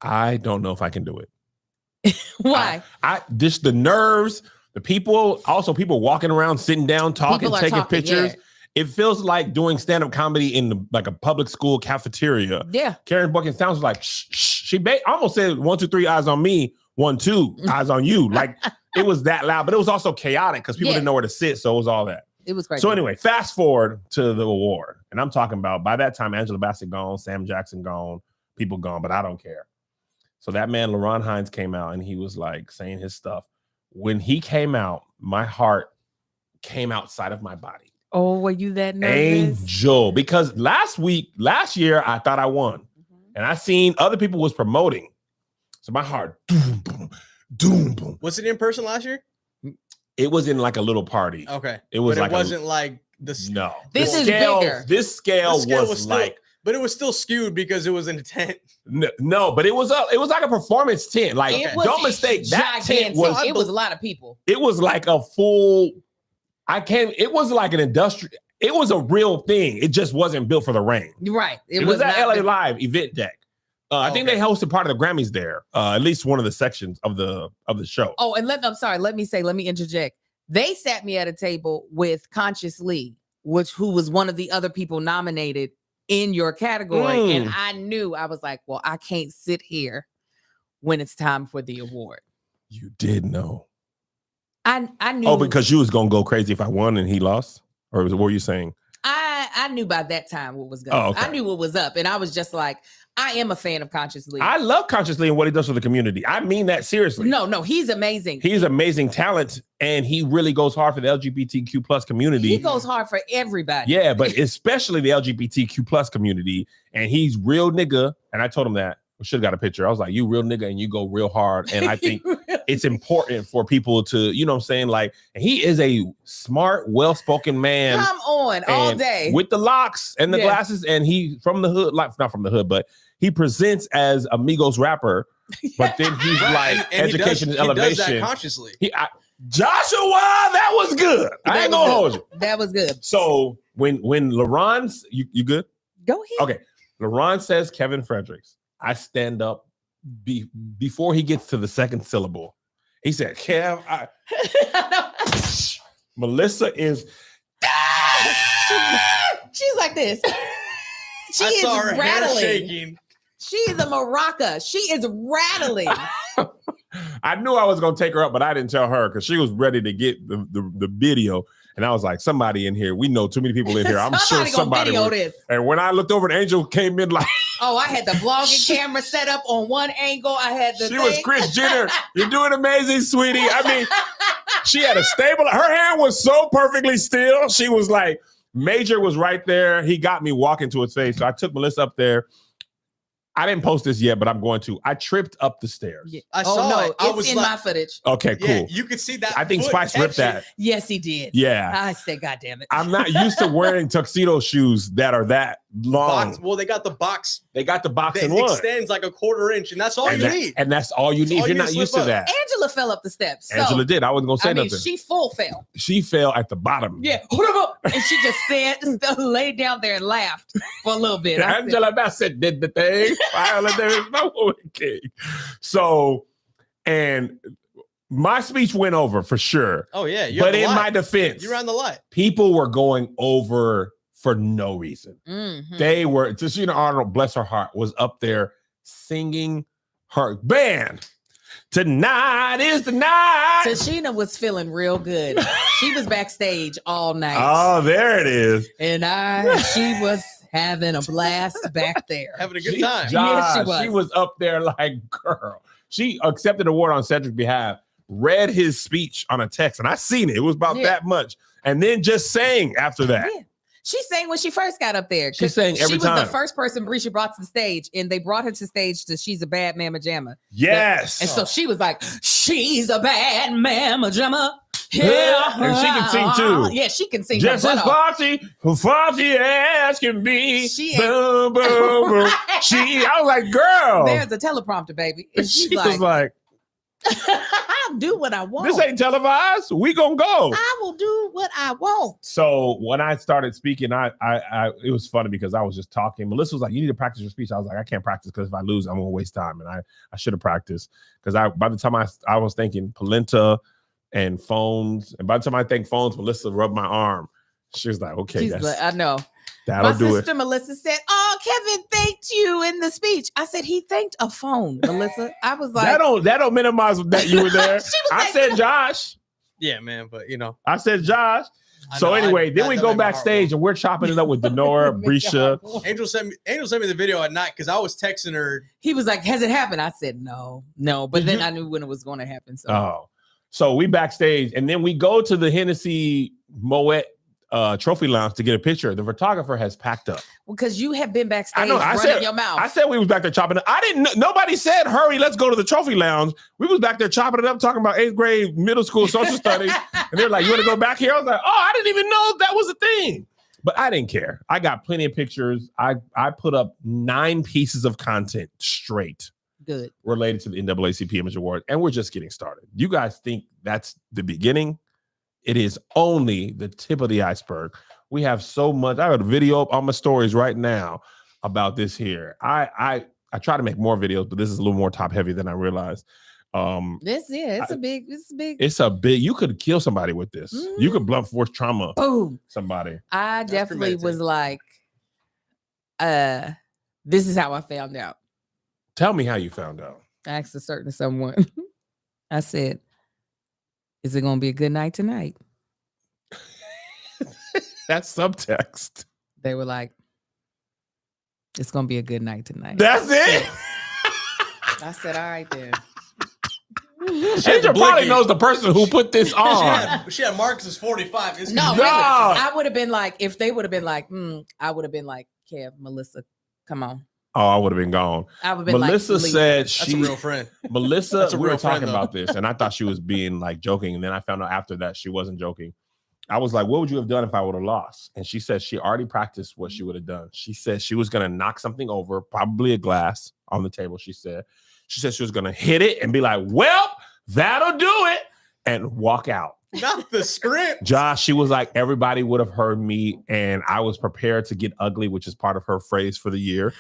I don't know if I can do it. Why? I just the nerves, the people, also people walking around, sitting down, taking pictures. Yeah. It feels like doing stand-up comedy in like a public school cafeteria. Yeah. Karen Buchan sounds like she almost said 1, 2, 3 eyes on me, 1, 2 eyes on you. Like it was that loud, but it was also chaotic because people didn't know where to sit. So it was all that. It was crazy. So anyway, fast forward to the award. And I'm talking about by that time, Angela Bassett gone, Sam Jackson gone, people gone, but I don't care. So that man, LaRon Hines, came out and he was like saying his stuff. When he came out, my heart came outside of my body. Oh, were you that nervous? Angel, because last year, I thought I won. Mm-hmm. And I seen other people was promoting. So my heart, doom, boom, doom, boom. Was it in person last year? It was in like a little party. Okay. It was but like it wasn't like this. No. This is bigger. This scale was still, like. But it was still skewed because it was in a tent. No, but it was like a performance tent. Like, don't mistake, that tent was. It was a lot of people. It was like a full. It was like an industrial. It was a real thing. It just wasn't built for the rain. Right. It was at LA Live event deck. I think they hosted part of the Grammys there. At least one of the sections of the show. Oh, and let me interject. They sat me at a table with Conscious Lee, who was one of the other people nominated in your category. And I knew, I was like, well, I can't sit here when it's time for the award. You did know. I knew. Oh, because you was gonna go crazy if I won and he lost? Or what were you saying? I knew by that time what was going on. I knew what was up. And I was just like, I am a fan of Conscious Lee. I love Conscious Lee and what he does for the community. I mean that seriously. No, he's amazing. He's amazing talent, and he really goes hard for the LGBTQ plus community. He goes hard for everybody. Yeah, but especially the LGBTQ plus community. And he's real nigga. And I told him that. We should have got a picture. I was like, you real nigga and you go real hard. And I think it's important for people to, you know what I'm saying? Like, he is a smart, well-spoken man. Come on, all day. With the locks and the glasses. And he from the hood, like not from the hood, but he presents as a Migos rapper. But then he's like, and education and elevation. He does that consciously. Joshua, that was good. I ain't gonna hold you. That was good. So when LaRon's, you good? Go ahead. Okay. LaRon says Kevin Fredericks. I stand up before he gets to the second syllable. He said, Kev, Melissa is. She's like this. She I is saw her rattling. hair shaking. She is a maraca. She is rattling. I knew I was going to take her up, but I didn't tell her because she was ready to get the video. And I was like, somebody in here. We know too many people in here. I'm sure somebody video this. And when I looked over, an Angel came in like. Oh, I had the vlogging camera set up on one angle. I had the She was Kris Jenner. You're doing amazing, sweetie. I mean, she had a stable. Her hair was so perfectly still. She was like, Major was right there. He got me walking to his face. So I took Melissa up there. I didn't post this yet, but I'm going to. I tripped up the stairs. Yeah. I saw it. I was in my footage. Okay, cool. Yeah, you could see that. I think Spice ripped that. Yes, he did. Yeah. I said, God damn it. I'm not used to wearing tuxedo shoes that are that long. Well, they got the box. They got the box in It one. extends like a 1/4 inch, and that's all you need. And that's all you need. all You're you not need used to to slip that. Angela fell up the steps. So, Angela did. I wasn't gonna say nothing. she full fell. She fell at the bottom. Yeah, and she just laid down there and laughed for a little bit. Angela Bassett did the thing. Viola Davis, no king. So, and my speech went over for sure. Oh yeah, But in my defense, you ran the light. people were going over for no reason. Mm-hmm. They were. Tashina Arnold, bless her heart, was up there singing her band. Tonight is the night. Tashina was feeling real good. She was backstage all night. Oh, there it is. And she was having a blast back there. Having a good time. Josh, she was up there like, girl. She accepted an award on Cedric's behalf, read his speech on a text, and I seen it. It was about that much. And then just sang after that. Yeah. She sang when she first got up there. She sang every time. She was the first person Brisha brought to the stage, and they brought her to stage to She's a Bad Mama Jamma. Yes. And so she was like, she's a bad Mama Jamma. Yeah. And she can sing too. Yeah, she can sing. Just as farty as can be. Boom, boom, boom. I was like, girl. There's a teleprompter, baby. And she's she was like, I'll do what I want. This ain't televised. We gonna go. I will do what I want. So when I started speaking, I it was funny because I was just talking. Melissa was like, "You need to practice your speech." I was like, "I can't practice because if I lose, I'm gonna waste time." And I should have practiced because by the time I was thinking polenta and phones, and by the time I think phones, Melissa rubbed my arm. She was like, "Okay, she's like, I know." That'll My do sister Melissa said, "Oh, Kevin thanked you in the speech." I said, "He thanked a phone, Melissa." I was like, that don't minimize that you were there. I said Josh. Yeah, man, but you know. I said Josh. So anyway, then we go backstage and we're chopping it up with Denora, Brisha. Angel sent me the video at night because I was texting her. He was like, "Has it happened?" I said, No. But then I knew when it was going to happen. So we backstage and then we go to the Hennessy Moet trophy lounge to get a picture. The photographer has packed up. Because you have been backstage. I know. Running your mouth. I said we was back there chopping it. I didn't. Nobody said, "Hurry, let's go to the trophy lounge." We was back there chopping it up, talking about 8th grade middle school social studies. And they're like, "You want to go back here?" I was like, "Oh, I didn't even know that was a thing." But I didn't care. I got plenty of pictures. I put up 9 pieces of content straight. Good. Related to the NAACP Image Award, and we're just getting started. You guys think that's the beginning? It is only the tip of the iceberg. We have so much. I have a video up on my stories right now about this here. I try to make more videos, but this is a little more top heavy than I realized. It's a big. It's a big. You could kill somebody with this. Mm-hmm. You could blunt force trauma. Boom. Somebody. I definitely was like, this is how I found out. Tell me how you found out. I asked a certain someone. I said, "Is it going to be a good night tonight?" That's subtext. They were like, "It's going to be a good night tonight." That's it. I said, "All right then." Angel probably knows the person who put this on. She had Marcus's 45. Really. I would have been like, if they would have been like, I would have been like, Kev, Melissa, come on. Oh, I would have been gone. I would have been Melissa like, said that's a real friend. Melissa, we were talking about this, and I thought she was being like joking, and then I found out after that she wasn't joking. I was like, "What would you have done if I would have lost?" And she said she already practiced what she would have done. She said she was going to knock something over, probably a glass on the table. She said she was going to hit it and be like, "Well, that'll do it," and walk out. Not the script. Josh, she was like, everybody would have heard me, and I was prepared to get ugly, which is part of her phrase for the year.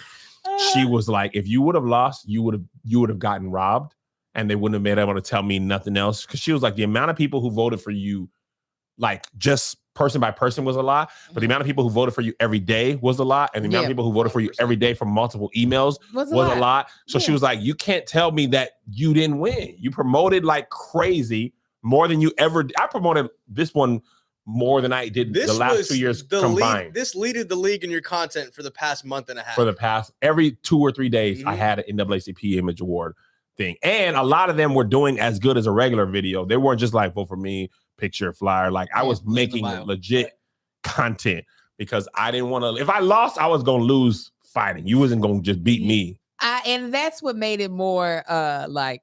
She was like, if you would have lost, you would have gotten robbed, and they wouldn't have been able to tell me nothing else. Because she was like, the amount of people who voted for you, like just person by person, was a lot, but the amount of people who voted for you every day was a lot, and the amount of people who voted for you every day from multiple emails was a lot. So she was like, you can't tell me that you didn't win. You promoted like crazy, more than you ever did. I promoted this one more than I did the last 2 years combined. This leaded the league in your content for the past month and a half. For the past, every 2 or 3 days, I had an NAACP Image Award thing. And a lot of them were doing as good as a regular video. They weren't just like, vote for me, picture, flyer. Like I was making legit content because I didn't want to, if I lost, I was going to lose fighting. You wasn't going to just beat me. And that's what made it more like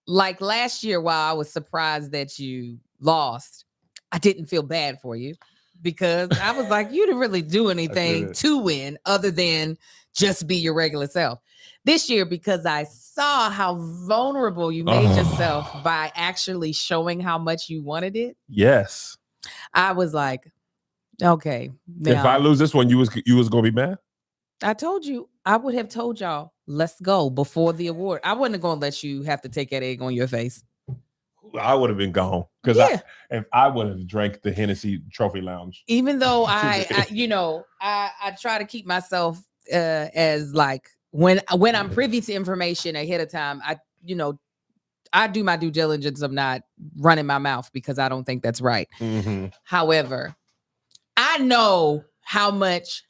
last year, while I was surprised that you lost, I didn't feel bad for you because I was like, you didn't really do anything to win other than just be your regular self. This year, because I saw how vulnerable you made yourself by actually showing how much you wanted it. Yes. I was like, okay. If I lose this one, you was gonna be mad? I told you, I would have told y'all, let's go before the award. I wasn't gonna let you have to take that egg on your face. I would have been gone because if I would have drank the Hennessy Trophy Lounge. Even though I try to keep myself as like when I'm privy to information ahead of time, I do my due diligence of not running my mouth because I don't think that's right. Mm-hmm. However, I know how much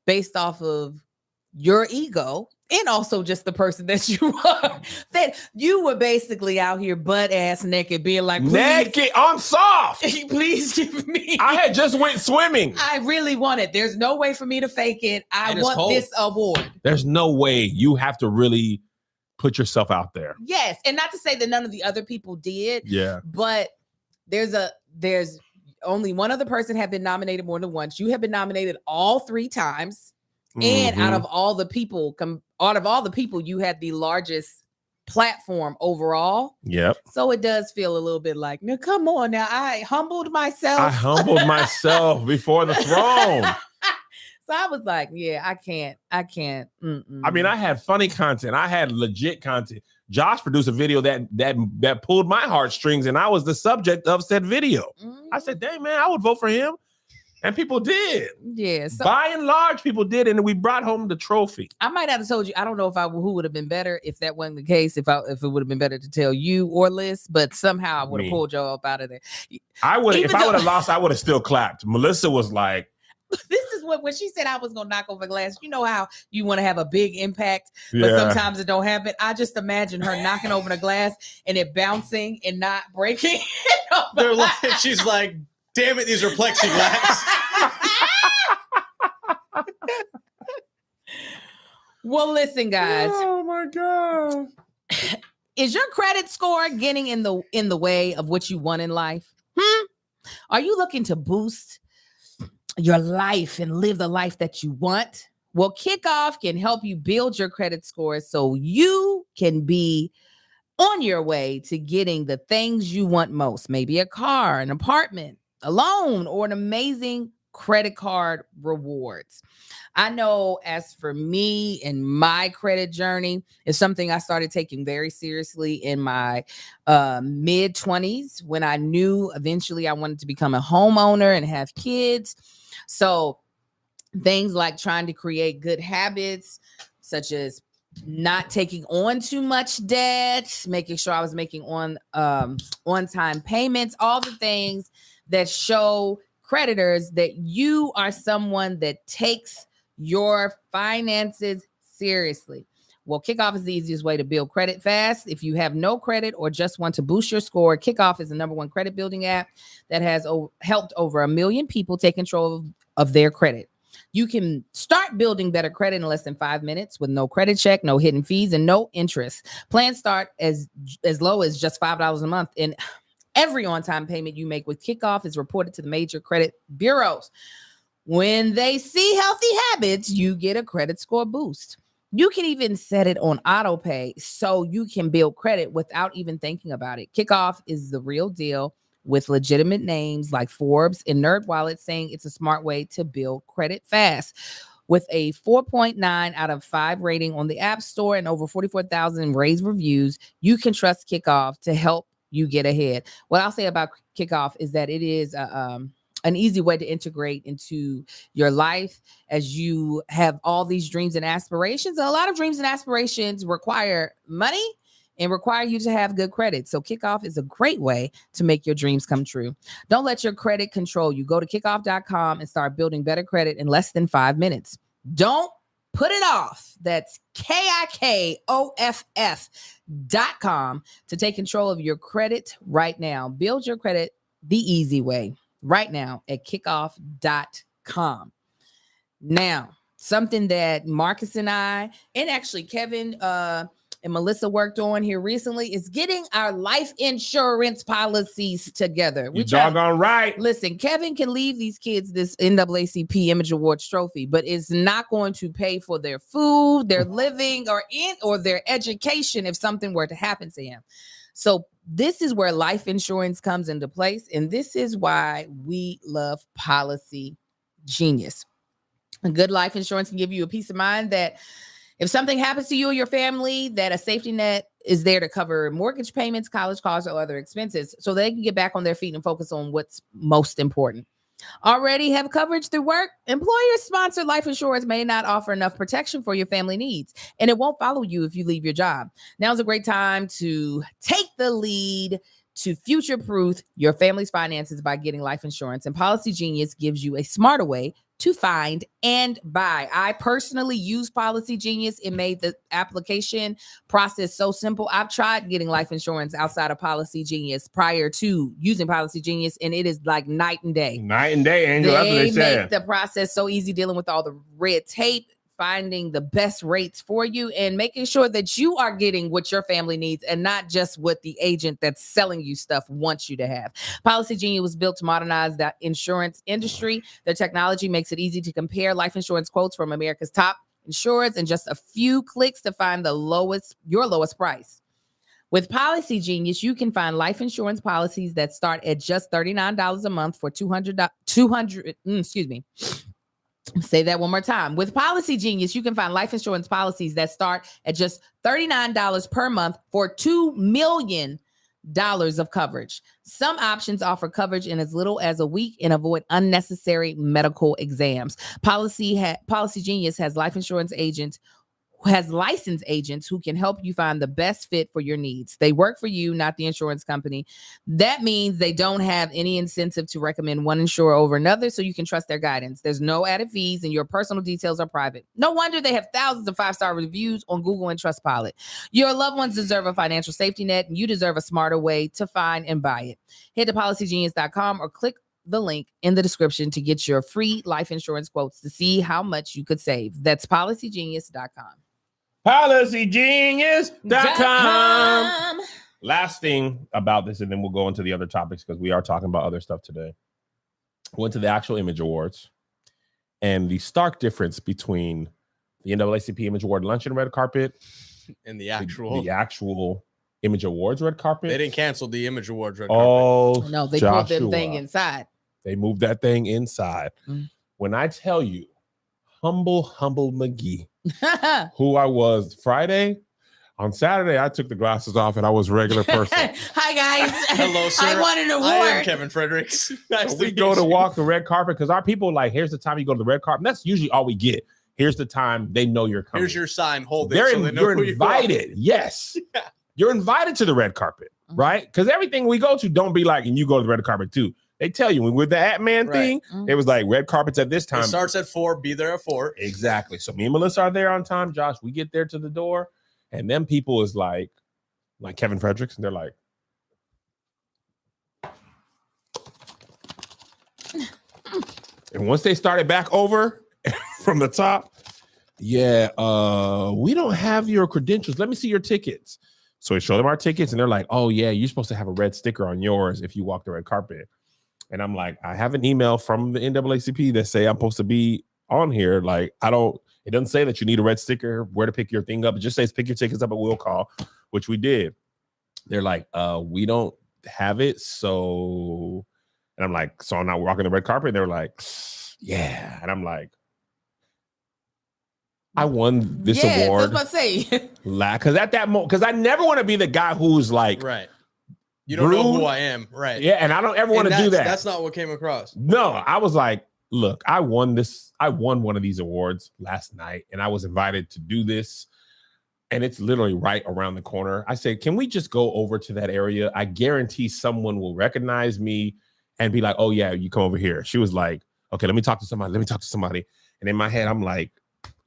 based off of your ego and also just the person that you are, that you were basically out here butt ass naked being like, naked, I'm soft. Please give me. I had just went swimming. I really want it. There's no way for me to fake it. I want this award. There's no way. You have to really put yourself out there. Yes. And not to say that none of the other people did. Yeah. But there's only one other person have been nominated more than once. You have been nominated all 3 times. And out of all the people, you had the largest platform overall. Yep. So it does feel a little bit like, now come on now. I humbled myself. I humbled myself before the throne. So I was like, yeah, I can't. Mm-mm. I mean, I had funny content. I had legit content. Josh produced a video that pulled my heartstrings, and I was the subject of said video. I said, dang, man, I would vote for him. And people did. Yeah. So, by and large, people did. And we brought home the trophy. I might have told you, I don't know who would have been better if that wasn't the case, if it would have been better to tell you or Liz, but somehow I would have pulled y'all up out of there. I would have lost, I would have still clapped. Melissa was like, this is when she said I was going to knock over glass. You know how you want to have a big impact, but sometimes it don't happen. I just imagine her knocking over the glass and it bouncing and not breaking. They're like, she's like, damn it, these are plexiglass. Well, listen, guys. Oh my God. Is your credit score getting in the way of what you want in life? Are you looking to boost your life and live the life that you want? Well, Kickoff can help you build your credit score so you can be on your way to getting the things you want most. Maybe a car, an apartment, a loan, or an amazing credit card rewards. I know as for me and my credit journey, it's something I started taking very seriously in my mid-20s when I knew eventually I wanted to become a homeowner and have kids. So things like trying to create good habits, such as not taking on too much debt, making sure I was making on-time payments, all the things that show creditors that you are someone that takes your finances seriously. Well, Kickoff is the easiest way to build credit fast. If you have no credit or just want to boost your score, Kickoff is the #1 credit building app that has helped over 1 million people take control of their credit. You can start building better credit in less than 5 minutes with no credit check, no hidden fees, and no interest. Plans start as low as just $5 a month, and every on-time payment you make with Kickoff is reported to the major credit bureaus. When they see healthy habits, you get a credit score boost. You can even set it on auto pay so you can build credit without even thinking about it. Kickoff is the real deal, with legitimate names like Forbes and NerdWallet saying it's a smart way to build credit fast. With a 4.9 out of 5 rating on the App Store and over 44,000 rave reviews, you can trust Kickoff to help you get ahead. What I'll say about Kickoff is that it is an easy way to integrate into your life as you have all these dreams and aspirations. A lot of dreams and aspirations require money and require you to have good credit. So Kickoff is a great way to make your dreams come true. Don't let your credit control you. Go to kickoff.com and start building better credit in less than 5 minutes. Don't put it off. That's KIKOFF.com to take control of your credit right now. Build your credit the easy way right now at kickoff.com. Now, something that Marcus and I, and actually Kevin, and Melissa worked on here recently is getting our life insurance policies together. You doggone right. Listen, Kevin can leave these kids this NAACP Image Awards trophy, but it's not going to pay for their food, their living, or their education if something were to happen to him. So this is where life insurance comes into place, and this is why we love Policy Genius. A good life insurance can give you a peace of mind that if something happens to you or your family, that a safety net is there to cover mortgage payments, college costs, or other expenses so they can get back on their feet and focus on what's most important. Already have coverage through work? Employer-sponsored life insurance may not offer enough protection for your family needs, and it won't follow you if you leave your job. Now's a great time to take the lead to future-proof your family's finances by getting life insurance, and Policy Genius gives you a smarter way to find and buy. I personally use Policy Genius. It made the application process so simple. I've tried getting life insurance outside of Policy Genius prior to using Policy Genius, and it is like night and day. Night and day, Angel. That's what they They said. make the process so easy, dealing with all the red tape, finding the best rates for you, and making sure that you are getting what your family needs and not just what the agent that's selling you stuff wants you to have. Policy Genius was built to modernize the insurance industry. Their technology makes it easy to compare life insurance quotes from America's top insurers in just a few clicks to find your lowest price. With Policy Genius, you can find life insurance policies that start at just $39 a month for Say that one more time. With Policy Genius, you can find life insurance policies that start at just $39 per month for $2 million of coverage. Some options offer coverage in as little as a week and avoid unnecessary medical exams. Policy Genius has licensed agents who can help you find the best fit for your needs. They work for you, not the insurance company. That means they don't have any incentive to recommend one insurer over another, so you can trust their guidance. There's no added fees, and your personal details are private. No wonder they have thousands of 5-star reviews on Google and Trustpilot. Your loved ones deserve a financial safety net, and you deserve a smarter way to find and buy it. Head to policygenius.com or click the link in the description to get your free life insurance quotes to see how much you could save. That's policygenius.com. PolicyGenius.com. Last thing about this, and then we'll go into the other topics because we are talking about other stuff today. Went to the actual Image Awards, and the stark difference between the NAACP Image Award luncheon red carpet And the actual Image Awards red carpet. they didn't cancel the Image Awards red carpet. Oh, No, they Joshua. put that thing inside. They moved that thing inside. Mm. When I tell you, humble McGee, who I was Friday, on Saturday, I took the glasses off and I was a regular person. Hi, guys. Hello, sir. I want an I am award. Kevin Fredericks. Nice So to we meet go to you. walk the red carpet because our people like, here's the time you go to the red carpet. And that's usually all we get. Here's the time they know you're coming. Here's your sign. Hold it. You're so they know who you are. invited. Yes. Yeah. You're invited to the red carpet, Mhm. right? Because everything we go to don't be like, and you go to the red carpet too. They tell you when with the Ant-Man Right. thing, Mhm. it was like red carpets at this time. It starts at 4. Be there at 4. Exactly. So me and Melissa are there on time. Josh, we get there to the door, and them people is like Kevin Fredericks, and they're like, and once they started back over from the top, yeah, we don't have your credentials. Let me see your tickets. So we show them our tickets, and they're like, oh yeah, you're supposed to have a red sticker on yours if you walk the red carpet. And I'm like, I have an email from the NAACP that say I'm supposed to be on here. Like, it doesn't say that you need a red sticker, where to pick your thing up. It just says pick your tickets up at will call, which we did. They're like, we don't have it. So, and I'm like, so I'm not walking the red carpet. And they're like, yeah. And I'm like, I won this I was award. about to say. Because at that moment, because I never want to be the guy who's like, Right. You don't know rude. who I am. Right. yeah, and I don't ever want And to do that. That's not what came across. No, I was like, look, I won one of these awards last night, and I was invited to do this, and it's literally right around the corner. I said, can we just go over to that area? I guarantee someone will recognize me and be like, oh yeah, you come over here. She was like, okay, let me talk to somebody. And in my head, I'm like,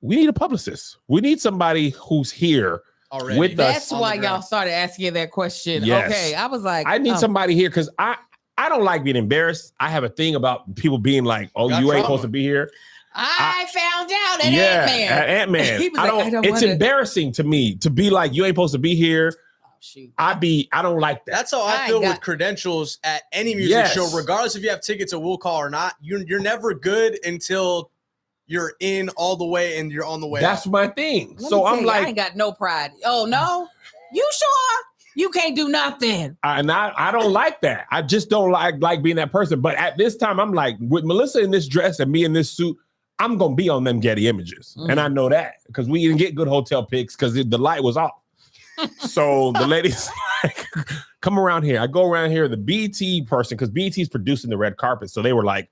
we need a publicist. We need somebody who's here Already. with us. That's on the why y'all ground. started asking that question. Yes. Okay. I was like, I need oh. somebody here because I don't like being embarrassed. I have a thing about people being like, oh, Got you ain't trauma. supposed to be here. I found out at Ant-Man. Ant-Man. At Ant-Man. He was like, I don't it's wanna- embarrassing to me to be like, you ain't supposed to be here. Oh, shoot. I don't like that. That's how I I ain't feel got- with credentials at any music Yes. show, regardless if you have tickets at will call or not. You're never good until you're in all the way and you're on the way. That's out. my thing. Let So me I'm tell you, I like, ain't got no pride. Oh no, you sure? You can't do nothing. I don't like that. I just don't like being that person. But at this time, I'm like, with Melissa in this dress and me in this suit, I'm gonna be on them Getty images, and I know that because we didn't get good hotel pics because the light was off. So the ladies like, come around here. I go around here. The BT person, because BT's producing the red carpet, so they were like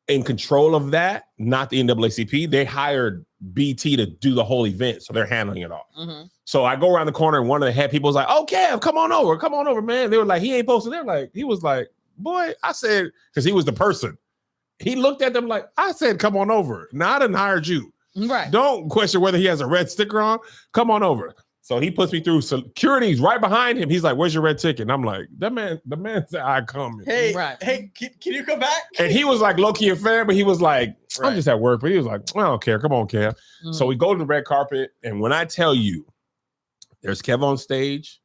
in control of that, not the NAACP. They hired BT to do the whole event, so they're handling it all. Mm-hmm. So I go around the corner, and one of the head people was like, "Oh, Kev, come on over, man." They were like, "He ain't posted." They're like, he was like, "Boy," I said, because he was the person. He looked at them like, I said, "Come on over." Now I didn't hire you. Right. Don't question whether he has a red sticker on. Come on over. So he puts me through security's right behind him. He's like, "Where's your red ticket?" And I'm like, the man said, "I come." Hey, Right. hey, can you come back? And he was like low-key a fan, but he was like, I'm Right. just at work. But he was like, I don't care. Come on, Kev. Mm. So we go to the red carpet. And when I tell you, there's Kev on stage,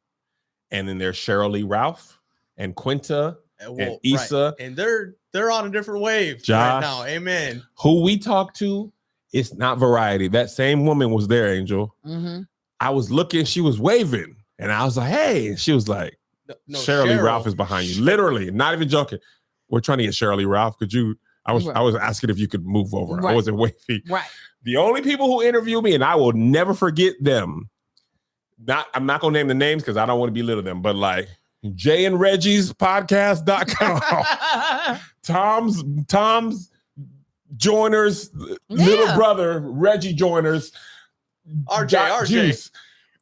and then there's Cheryl Lee Ralph and Quinta and Issa. Right. And they're on a different wave right Josh. now. Amen. Who we talked to, it's not Variety. That same woman was there, Angel. Mm-hmm. I was looking, she was waving. And I was like, hey. And she was like, No, Cheryl Lee Ralph is behind you. Literally, not even joking. We're trying to get Cheryl Lee Ralph. Could you? I was asking if you could move over. Right. I wasn't waving. Right. The only people who interview me, and I will never forget them. I'm not gonna name the names because I don't want to belittle them, but like Jay and Reggie's podcast.com, Tom's Joyner's little brother, Reggie Joyner's RJ. Juice.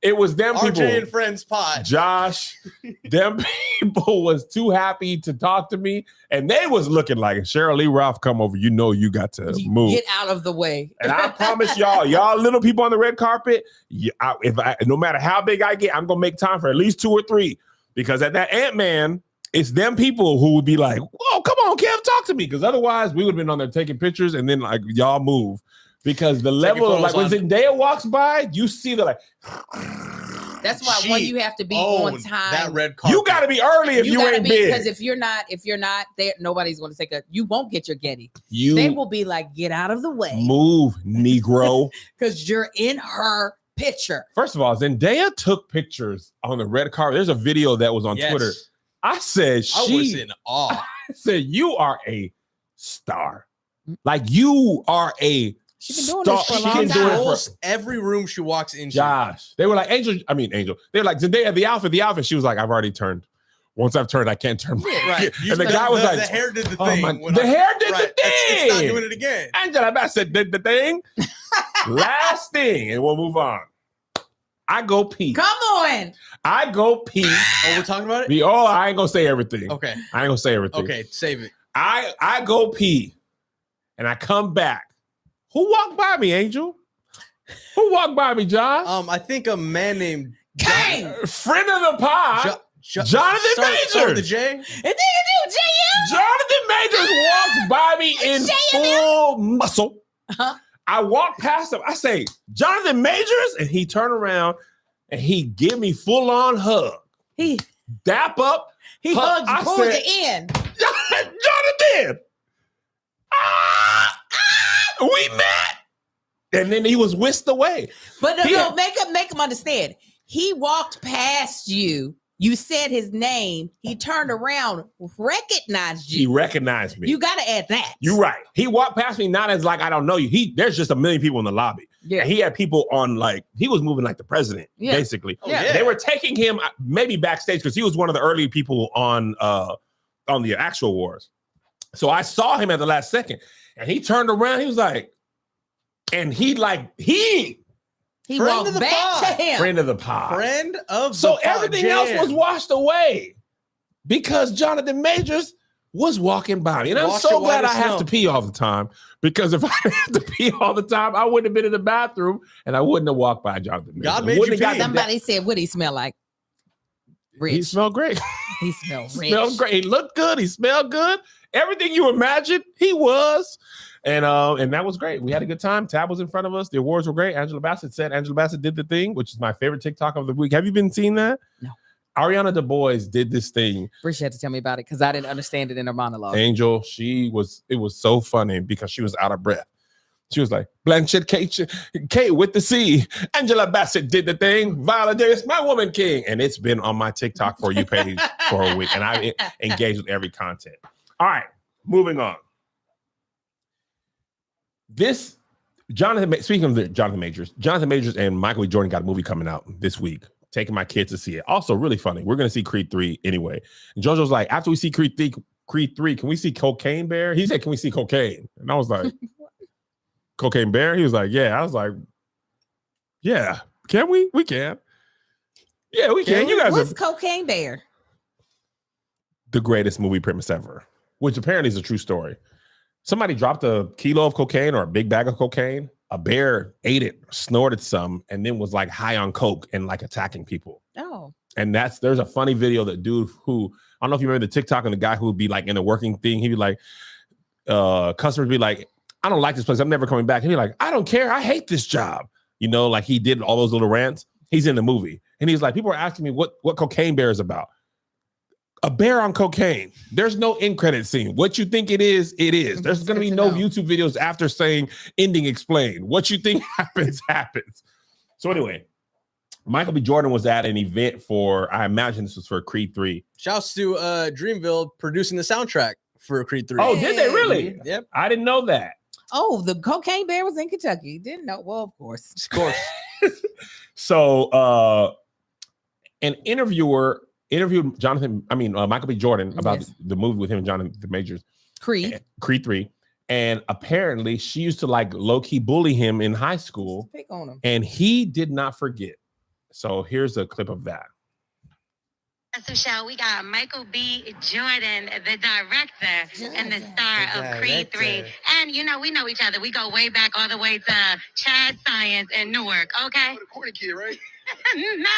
It was them people. RJ and Friends Pod. Josh, them people was too happy to talk to me, and they was looking like, if Cheryl Lee Ralph come over, you know you got to move. Get out of the way. And I promise y'all little people on the red carpet, no matter how big I get, I'm gonna make time for at least 2 or 3, because at that Ant-Man, it's them people who would be like, "Whoa, come on, Kev, talk to me," because otherwise we would have been on there taking pictures, and then like y'all move. Because the level of like when Zendaya walks by, you see the like. That's why one, you have to be on time. That red carpet. You got to be early if you ain't big. Because if you're not there, nobody's going to take you won't get your Getty. You They will be like, get out of the way. Move, Negro. Because you're in her picture. First of all, Zendaya took pictures on the red carpet. There's a video that was on Twitter. I said I was in awe. I said, you are a star. Like you are a She's been doing this for a She long been doing it time. for- Every room she walks into. Josh. They were like, Angel. They were like, Zendaya, the outfit. She was like, I've already turned. Once I've turned, I can't turn back. Right. And the guy was like, the hair did the oh thing. my, when the hair did right, the thing. It's not doing it again. Angela Bassett did the thing. Last thing, and we'll move on. I go pee. Come on. I go pee. Oh, we're talking about it? I ain't gonna say everything. Okay. I ain't gonna say everything. Okay, save it. I go pee, and I come back. Who walked by me, Angel? Who walked by me, Josh? I think a man named Dang. Friend of the pod, Jonathan Majors. Start with the J. And then you do JM. Jonathan Majors walks by me in full muscle. Uh-huh. I walk past him. I say, Jonathan Majors, and he turn around and he give me full on hug. He Dap up. hugged you, I pulled said, you in. Jonathan. We met. And then he was whisked away. But He no, had- make him understand. He walked past you. You said his name. He turned around, recognized He you. recognized me. You got to add that. You're right. He walked past me not as like I don't know you. There's just a million people in the lobby. Yeah. And he had people on like he was moving like the president, Yeah. basically. Oh, yeah. They were taking him maybe backstage because he was one of the early people on the actual wars. So I saw him at the last second, and he turned around. He was like, and he Friend walked of the back pod. to him. friend of the pod. Friend of So the pod. everything else Jam. was washed away because Jonathan Majors was walking by me. And I'm Washed so it white glad I as have snow. to pee all the time, because if I didn't have to pee all the time, I wouldn't have been in the bathroom and I wouldn't have walked by Jonathan Majors. God I made wouldn't you have pee. gotten Somebody said, what he smell like? He Rich. smelled great. He smelled rich. Smelled great. He looked good. He smelled good. Everything you imagined, he was. And that was great. We had a good time. Tab was in front of us. The awards were great. Angela Bassett did the thing, which is my favorite TikTok of the week. Have you been seeing that? No. Ariana DeBois did this thing. Appreciate had to tell me about it because I didn't understand it in her monologue. Angel, it was so funny because she was out of breath. She was like, Blanchett Kate with the C. Angela Bassett did the thing. Viola Davis, my woman king. And it's been on my TikTok For You page for a week. And I engaged with every content. All right, moving on. Speaking of Jonathan Majors and Michael B. Jordan got a movie coming out this week. Taking my kids to see it. Also, really funny. We're going to see Creed 3 anyway. And JoJo's like, after we see Creed 3, can we see Cocaine Bear? He said, can we see cocaine? And I was like, Cocaine Bear? He was like, yeah. I was like, yeah. Can we? We can. Yeah, we can. You guys What's Cocaine Bear? The greatest movie premise ever, which apparently is a true story. Somebody dropped a kilo of cocaine or a big bag of cocaine. A bear ate it, snorted some, and then was like high on coke and like attacking people. Oh. And there's a funny video that dude who, I don't know if you remember the TikTok and the guy who would be like in a working thing. He'd be like, customers be like, I don't like this place. I'm never coming back. He'd be like, I don't care. I hate this job. You know, like he did all those little rants. He's in the movie. And he's like, people are asking me what Cocaine Bear is about. A bear on cocaine. There's no end credit scene. What you think it is, it is. There's going to be no YouTube videos after saying ending explained. What you think happens. So anyway, Michael B. Jordan was at an event for, I imagine this was for Creed 3. Shouts to Dreamville producing the soundtrack for Creed 3. Oh, did they really? Yep. I didn't know that. Oh, the Cocaine Bear was in Kentucky. Didn't know. Well, of course. Of course. So an interviewer interviewed Michael B. Jordan about the movie with him and Jonathan Majors. Creed 3. And apparently she used to like low-key bully him in high school. Pick on him. And he did not forget. So here's a clip of that. So, Shell, we got Michael B. Jordan, the director and the star of Creed 3. And, you know, we know each other. We go way back all the way to Chad Science in Newark, okay? The corny kid, right? No,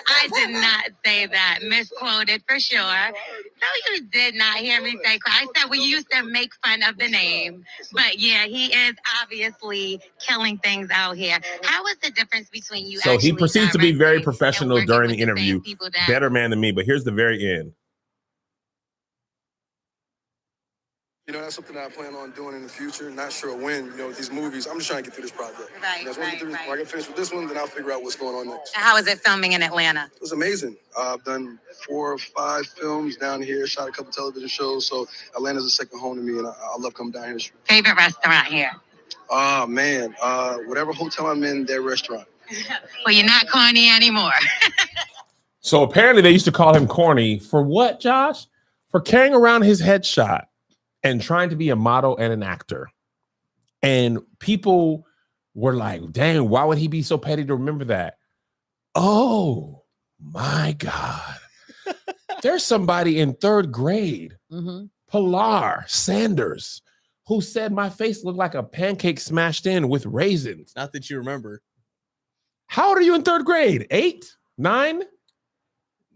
I did not say that. Misquoted for sure. No, you did not hear me say. I said we used to make fun of the name, but yeah, he is obviously killing things out here. How is the difference between you? So he proceeds to be very professional during the interview. Better man than me, but here's the very end. You know, that's something that I plan on doing in the future. Not sure when, you know, with these movies. I'm just trying to get through this project. Right, When I get finished with this one, then I'll figure out what's going on next. How is it filming in Atlanta? It was amazing. I've done 4 or 5 films down here, shot a couple television shows, so Atlanta's a second home to me, and I love coming down here to shoot. Favorite restaurant here? Oh, man. Whatever hotel I'm in, their restaurant. Well, you're not corny anymore. So apparently they used to call him corny for what, Josh? For carrying around his headshot and trying to be a model and an actor. And people were like, dang, why would he be so petty to remember that? Oh, my God. There's somebody in 3rd grade, Pilar Sanders, who said my face looked like a pancake smashed in with raisins. Not that you remember. How old are you in 3rd grade? 8? 9?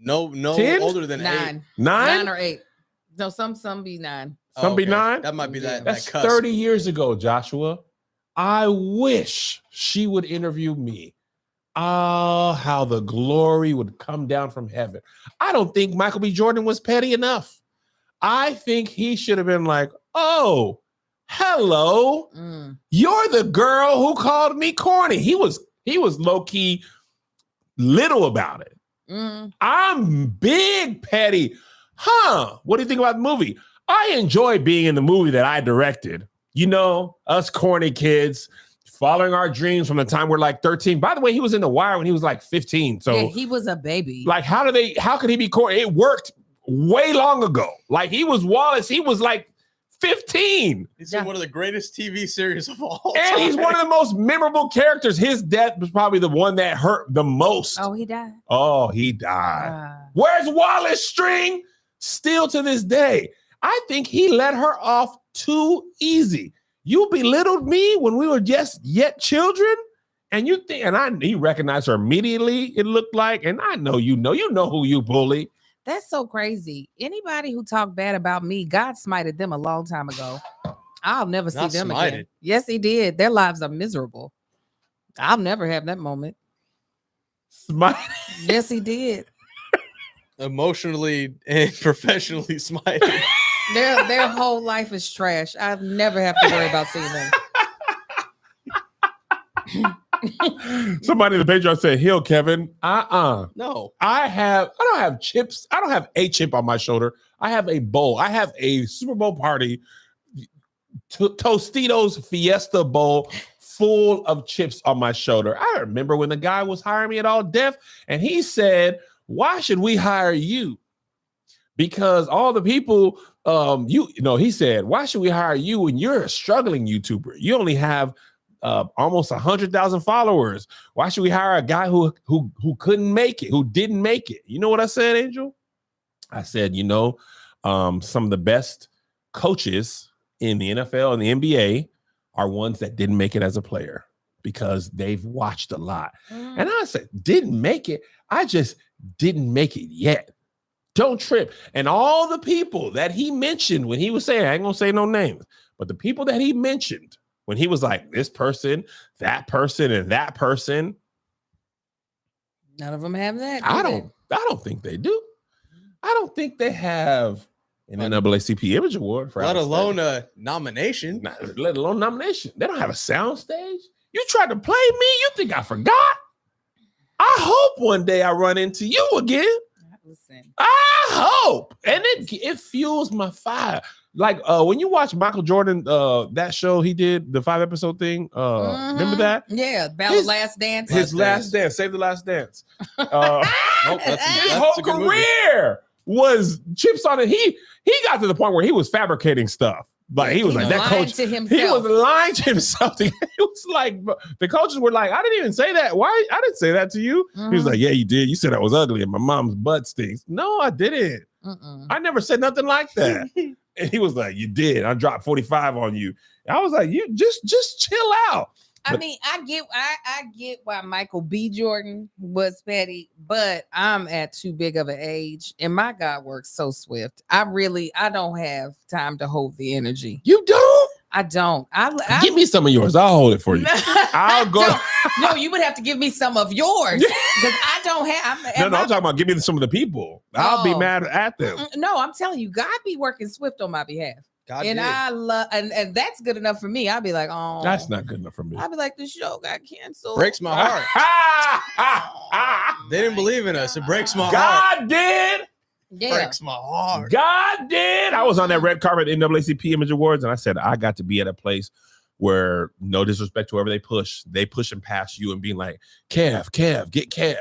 No, 10? older than 9. 8. 9 or 8. No, some be 9. Some be 9. That might be that. That's that cusp. 30 years ago, Joshua. I wish she would interview me. Oh, how the glory would come down from heaven. I don't think Michael B. Jordan was petty enough. I think he should have been like, oh, hello. You're the girl who called me corny. He was low-key little about it. I'm big petty. What do you think about the movie? I enjoy being in the movie that I directed. You know, us corny kids following our dreams from the time we're like 13. By the way, he was in The Wire when he was like 15. So yeah, he was a baby. Like, how could he be corny? It worked way long ago. Like, he was Wallace. He was like 15. He's in one of the greatest TV series of all time. And he's one of the most memorable characters. His death was probably the one that hurt the most. Oh, he died. Oh, he died. Where's Wallace String? Still to this day. I think he let her off too easy. You belittled me when we were yet children, and he recognized her immediately, it looked like, and I know you know who you bully. That's so crazy. Anybody who talked bad about me, God smited them a long time ago. I'll never see Not them again. smited. Yes, he did. Their lives are miserable. I'll never have that moment. Smite. Yes, he did. Emotionally and professionally smited. Their whole life is trash. I've never have to worry about seeing them. Somebody in the Patreon said, "Hill, Kevin." No. I don't have chips. I don't have a chip on my shoulder. I have a bowl. I have a Super Bowl party Tostitos Fiesta Bowl full of chips on my shoulder. I remember when the guy was hiring me at All Def, and he said, "Why should we hire you? Because all the people, he said, why should we hire you when you're a struggling YouTuber? You only have almost 100,000 followers. Why should we hire a guy who couldn't make it, who didn't make it?" You know what I said, Angel? I said, some of the best coaches in the NFL and the NBA are ones that didn't make it as a player because they've watched a lot. And I said, didn't make it. I just didn't make it yet. Don't trip. And all the people that he mentioned when he was saying, I ain't gonna say no names, but the people that he mentioned when he was like, this person, and that person. None of them have that. I don't think they do. I don't think they have an NAACP Image Award for let alone a nomination. Let alone nomination. They don't have a sound stage. You tried to play me. You think I forgot? I hope one day I run into you again. Listen. I hope. And it fuels my fire. Like when you watch Michael Jordan, that show he did, the 5-episode thing. Remember that? Yeah, about Last Dance. His Last Dance. Save the Last Dance. Nope, His whole career was chips on it. He got to the point where he was fabricating stuff. Like he was like that coach. To himself. He was lying to himself. It was like the coaches were like, "I didn't even say that. Why? I didn't say that to you." He was like, "Yeah, you did. You said I was ugly and my mom's butt stinks." No, I didn't. I never said nothing like that. And he was like, "You did. I dropped 45 on you." And I was like, "You just chill out." I mean, I get why Michael B. Jordan was petty, but I'm at too big of an age, and my God works so swift. I don't have time to hold the energy. You don't? I don't. Give me some of yours. I'll hold it for you. I'll go. No, you would have to give me some of yours because I don't have. No, I'm talking about give me some of the people. I'll be mad at them. No, I'm telling you, God be working swift on my behalf. God and did. I love, and that's good enough for me. I'll be like, oh, that's not good enough for me. I'll be like, the show got canceled. Breaks my heart. They didn't believe in us. It breaks my heart. God did. Yeah. Breaks my heart. God did. I was on that red carpet NAACP Image Awards, and I said I got to be at a place where, no disrespect to whoever they push and pass you and being like, Kev, get Kev.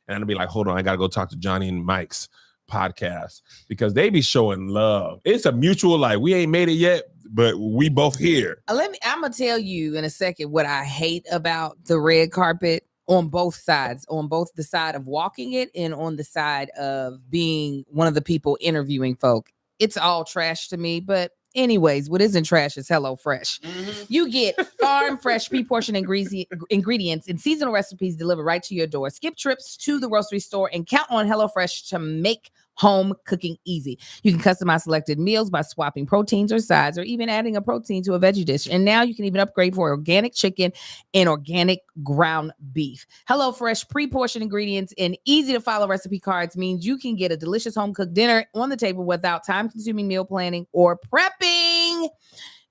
And I'd be like, hold on, I got to go talk to Johnny and Mike's podcast because they be showing love. It's a mutual, like, we ain't made it yet, but we both here. I'm gonna tell you in a second what I hate about the red carpet on both sides, on both the side of walking it and on the side of being one of the people interviewing folk. It's all trash to me, but anyways, what isn't trash is HelloFresh. You get farm fresh pre-portioned ingredients and seasonal recipes delivered right to your door. Skip trips to the grocery store and count on HelloFresh to make home cooking easy. You can customize selected meals by swapping proteins or sides or even adding a protein to a veggie dish. And now you can even upgrade for organic chicken and organic ground beef. HelloFresh pre-portioned ingredients and easy to follow recipe cards means you can get a delicious home cooked dinner on the table without time-consuming meal planning or prepping.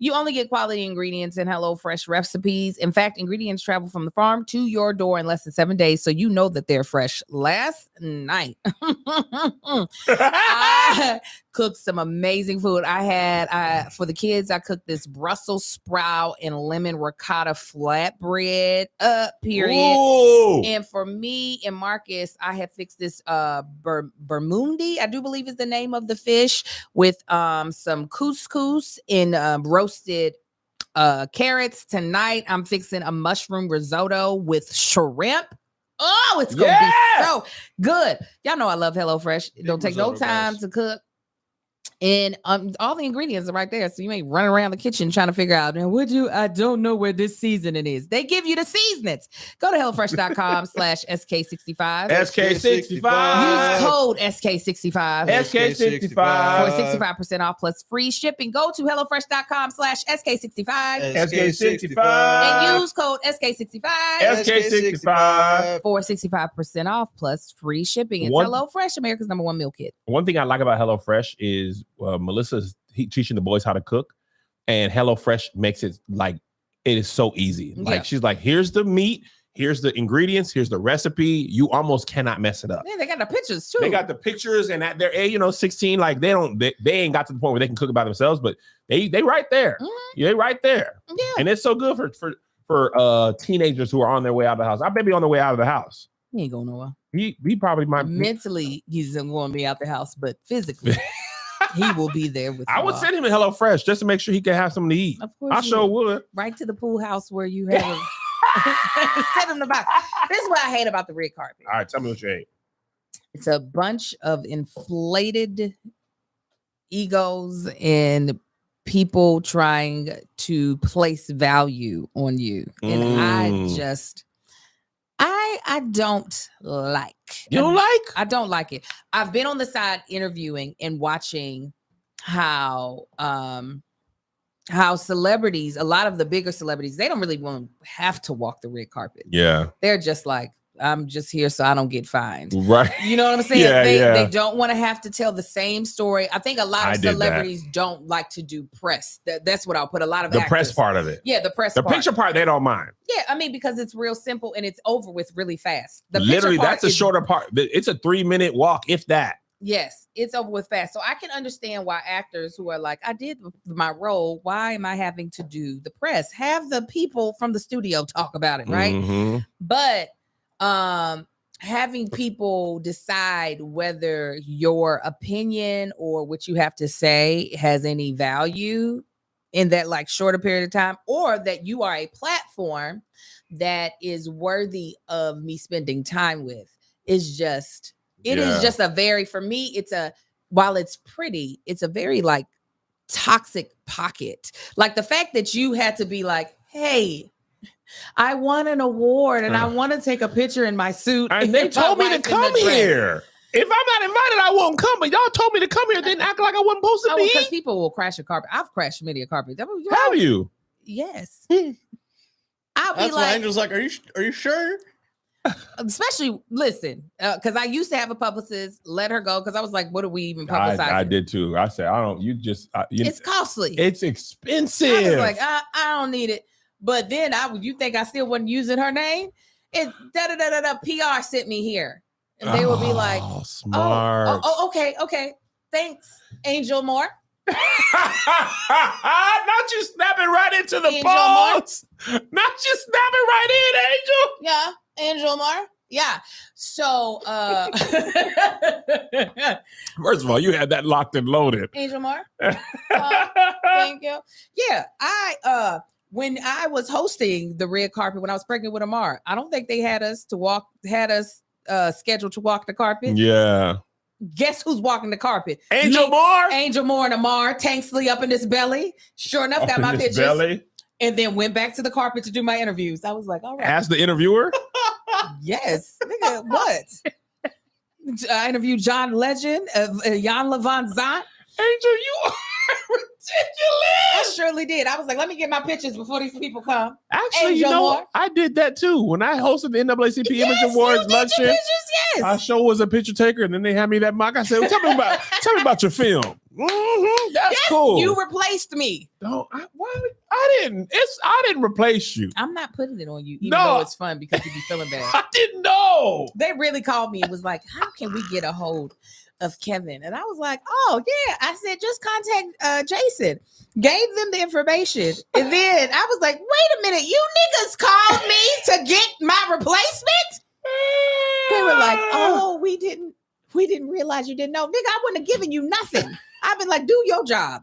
You only get quality ingredients in HelloFresh recipes. In fact, ingredients travel from the farm to your door in less than 7 days, so you know that they're fresh. Last night, I cooked some amazing food. For the kids, I cooked this Brussels sprout and lemon ricotta flatbread, period. Ooh. And for me and Marcus, I have fixed this bermundi, I do believe is the name of the fish, with some couscous and roasted carrots. Tonight, I'm fixing a mushroom risotto with shrimp. Oh, it's gonna be so good. Y'all know I love HelloFresh. It don't take no time to cook. And all the ingredients are right there. So you may run around the kitchen trying to figure out, I don't know where this seasoning is. They give you the seasonings. Go to HelloFresh.com/SK65. SK65. Use code SK65. SK65. For 65% off plus free shipping. Go to HelloFresh.com/SK65. SK65. And use code SK65. SK65. For 65% off plus free shipping. It's One- HelloFresh, America's #1 meal kit. One thing I like about HelloFresh is Melissa's teaching the boys how to cook, and HelloFresh makes it like it is so easy. Like Yeah. she's like, here's the meat, here's the ingredients, here's the recipe. You almost cannot mess it up. Yeah, they got the pictures too. They got the pictures, and at their age, 16, like they ain't got to the point where they can cook it by themselves, but they right there. Mhm. They right there. Yeah. And it's so good for teenagers who are on their way out of the house. I may be on the way out of the house. He ain't going nowhere. He probably might. Mentally, he's going to be out the house, but physically, he will be there with I you would all. send him a HelloFresh just to make sure he can have something to eat. Of course, I you sure would. would. Right to the pool house where you have him. Send him the box. This is what I hate about the red carpet. All right, tell me what you hate. It's a bunch of inflated egos and people trying to place value on you. And I don't like. You don't like? I don't like it. I've been on the side interviewing and watching how celebrities, a lot of the bigger celebrities, they don't really want to have to walk the red carpet. Yeah. They're just like, I'm just here so I don't get fined. Right. You know what I'm saying? Yeah, They don't want to have to tell the same story. I think a lot I of did that. celebrities don't like to do press. That's what I'll put a lot of The actors. press part of it. Yeah, the press The part. picture part, they don't mind. Yeah, I mean, because it's real simple and it's over with really fast. The Literally, picture part that's a is- shorter part. It's a 3-minute walk, if that. Yes, it's over with fast. So I can understand why actors who are like, I did my role. Why am I having to do the press? Have the people from the studio talk about it, right? Mhm. But having people decide whether your opinion or what you have to say has any value in that like shorter period of time, or that you are a platform that is worthy of me spending time with, is just, it is just a very, for me, it's a, while it's pretty, it's a very like toxic pocket. Like the fact that you had to be like, hey, I won an award and I want to take a picture in my suit. And they told me to come here. If I'm not invited, I won't come. But y'all told me to come here, then act like I wasn't supposed to Because be. people will crash a carpet. I've crashed many a carpet. Have you? Yes. I'll be That's why like, Angel's like, are you sure? especially listen, because I used to have a publicist, let her go because I was like, what are we even publicizing? I did too. I said, I don't. You just. It's costly. It's expensive. I was like, I don't need it. But then you think I still wasn't using her name? It PR sent me here, and they will be like, oh, smart. Oh, okay. Thanks, Angel Moore. Not you snapping right into the Angel balls. Not you snapping right in, Angel. Yeah, Angel Moore. Yeah. So First of all, you had that locked and loaded. Angel Moore. Thank you. Yeah, when I was hosting the red carpet when I was pregnant with Amar, I don't think they had us scheduled to walk the carpet. Yeah. Guess who's walking the carpet? Angel Moore? Angel Moore and Amar, tanksley up in his belly. Sure enough, got my pictures. Belly? And then went back to the carpet to do my interviews. I was like, all right. Ask the interviewer? Yes. Nigga, what? I interviewed John Legend, Jan Levant Zant. Angel, you are I ridiculous. surely did. I was like, let me get my pictures before these people come. Actually, Angel Moore. I did that too. When I hosted the NAACP Image Awards luncheon, Yes. I sure was a picture taker, and then they had me that mic. I said, tell me about your film. That's cool. You replaced me. No, I didn't replace you. I'm not putting it on you, even No. though it's fun because you be feeling bad. I didn't know. They really called me and was like, how can we get a hold of Kevin? And I was like, oh yeah. I said, just contact Jason. Gave them the information. And then I was like, wait a minute, you niggas called me to get my replacement? They were like, oh, we didn't realize you didn't know. Nigga, I wouldn't have given you nothing. I've been like, do your job.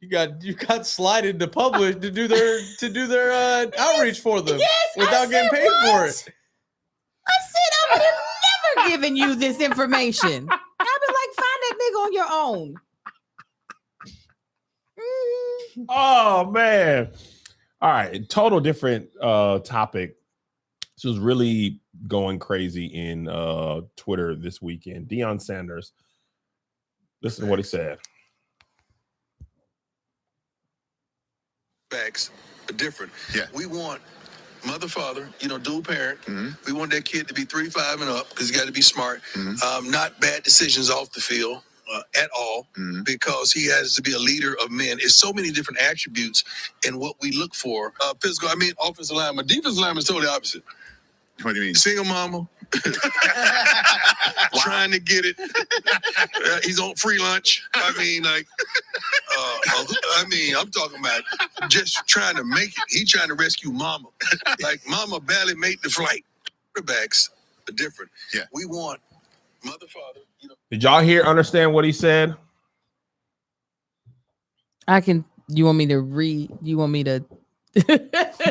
You got slided to publish to do their outreach for them without getting paid for it. I said I would have never given you this information. I've been like, find that nigga on your own. Oh man. All right. Total different topic. This was really going crazy in Twitter this weekend. Deion Sanders. Listen to what he said. Facts are different. Yeah. We want mother, father, dual parent. We want that kid to be 3, 5 and up because he got to be smart. Not bad decisions off the field at all because he has to be a leader of men. It's so many different attributes in what we look for. Physical, offensive lineman. Defensive lineman is totally opposite. What do you mean? Single mama. Trying to get it. He's on free lunch. I'm talking about just trying to make it. He's trying to rescue mama. Like mama barely made the flight. Quarterbacks are different. Yeah. We want mother, father. Did y'all understand what he said? You want me to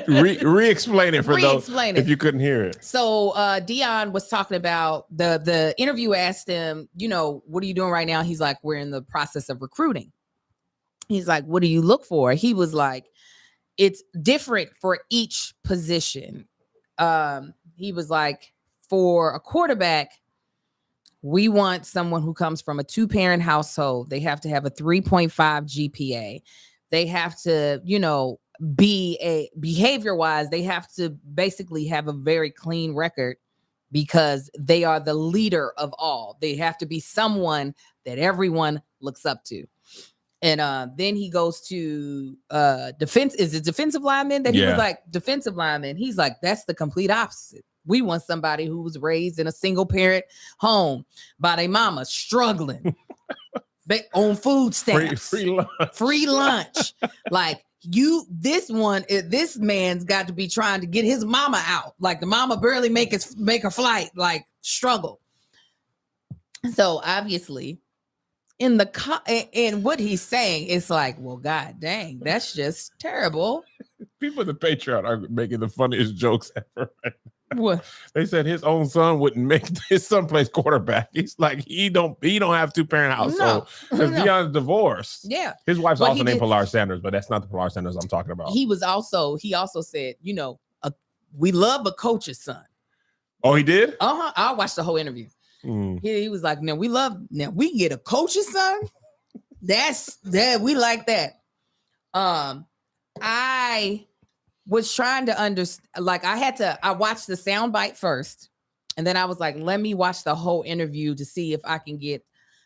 re-explain it for those if you couldn't hear it. So Deion was talking about the interview asked him, what are you doing right now? He's like, we're in the process of recruiting. He's like, what do you look for? He was like, it's different for each position. He was like, for a quarterback, we want someone who comes from a 2-parent household. They have to have a 3.5 GPA. They have to, be behavior-wise, they have to basically have a very clean record because they are the leader of all. They have to be someone that everyone looks up to. And then he goes to defense. Is it defensive lineman? That he was like, defensive lineman. He's like, that's the complete opposite. We want somebody who was raised in a single parent home by their mama, struggling. They on food stamps. Free lunch. Like this man's got to be trying to get his mama out. Like the mama barely make her flight, like struggle. So obviously in what he's saying, it's like, well, God dang, that's just terrible. People in the Patreon are making the funniest jokes ever. What? They said his own son wouldn't make his son plays quarterback. He's like, he don't have 2-parent household because Deion's divorced. Yeah, his wife's also named Pilar Sanders, but that's not the Pilar Sanders I'm talking about. He also said, we love a coach's son. Oh, he did? I watched the whole interview. He was like, we get a coach's son. We like that. I was trying to understand, like I watched the soundbite first, and then I was like, let me watch the whole interview to see if I can get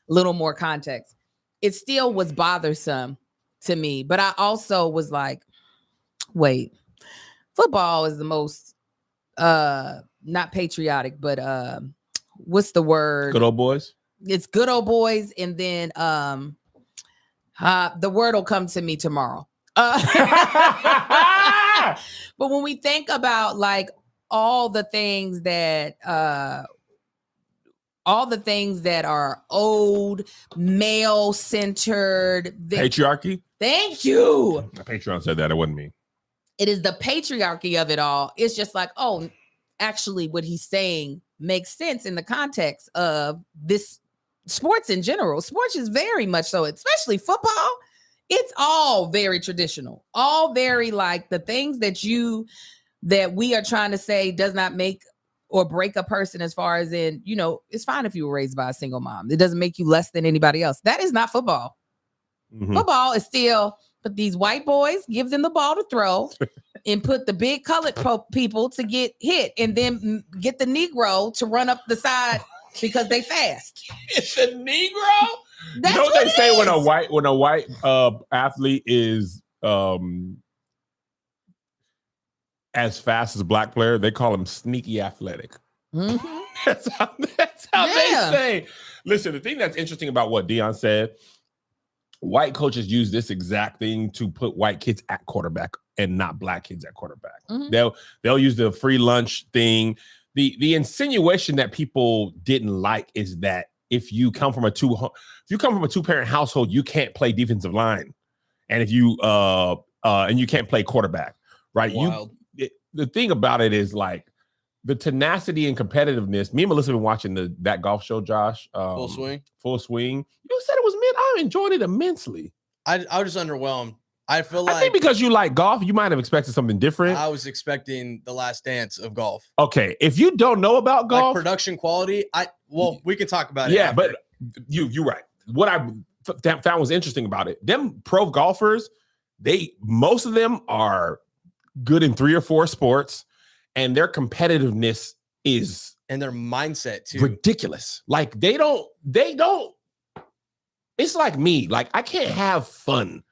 a little more context. It still was bothersome to me, but I also was like, wait, football is the most not patriotic, but what's the word? Good old boys. It's good old boys, and then the word will come to me tomorrow. But when we think about like all the things that are old, male centered, patriarchy. Thank you. Patreon said that. It wasn't me. It is the patriarchy of it all. It's just like, oh, actually, what he's saying makes sense in the context of this sports in general. Sports is very much so, especially football. It's all very traditional, all very like the things that we are trying to say does not make or break a person as far as in, it's fine if you were raised by a single mom. It doesn't make you less than anybody else. That is not football. Football is still put these white boys, give them the ball to throw and put the big colored people to get hit and then get the Negro to run up the side because they fast. It's a Negro? That's what they say when a white athlete is as fast as a black player, they call him sneaky athletic. That's how they say. Listen, the thing that's interesting about what Deion said, white coaches use this exact thing to put white kids at quarterback and not black kids at quarterback. They'll use the free lunch thing. The insinuation that people didn't like is that if you come from a 2-parent household, you can't play defensive line, and if you and you can't play quarterback, right? Wild. The thing about it is like the tenacity and competitiveness. Me and Melissa been watching that golf show, Josh. Full swing. Full swing. You said it was mid. I enjoyed it immensely. I was just underwhelmed. I feel like I think because you like golf, you might have expected something different. I was expecting the Last Dance of golf. Okay, if you don't know about golf, like production quality, we can talk about it. Yeah, after. but you're right. What I found was interesting about it, them pro golfers, most of them are good in 3 or 4 sports, and their competitiveness is and their mindset too ridiculous. Like they don't. It's like me. Like I can't have fun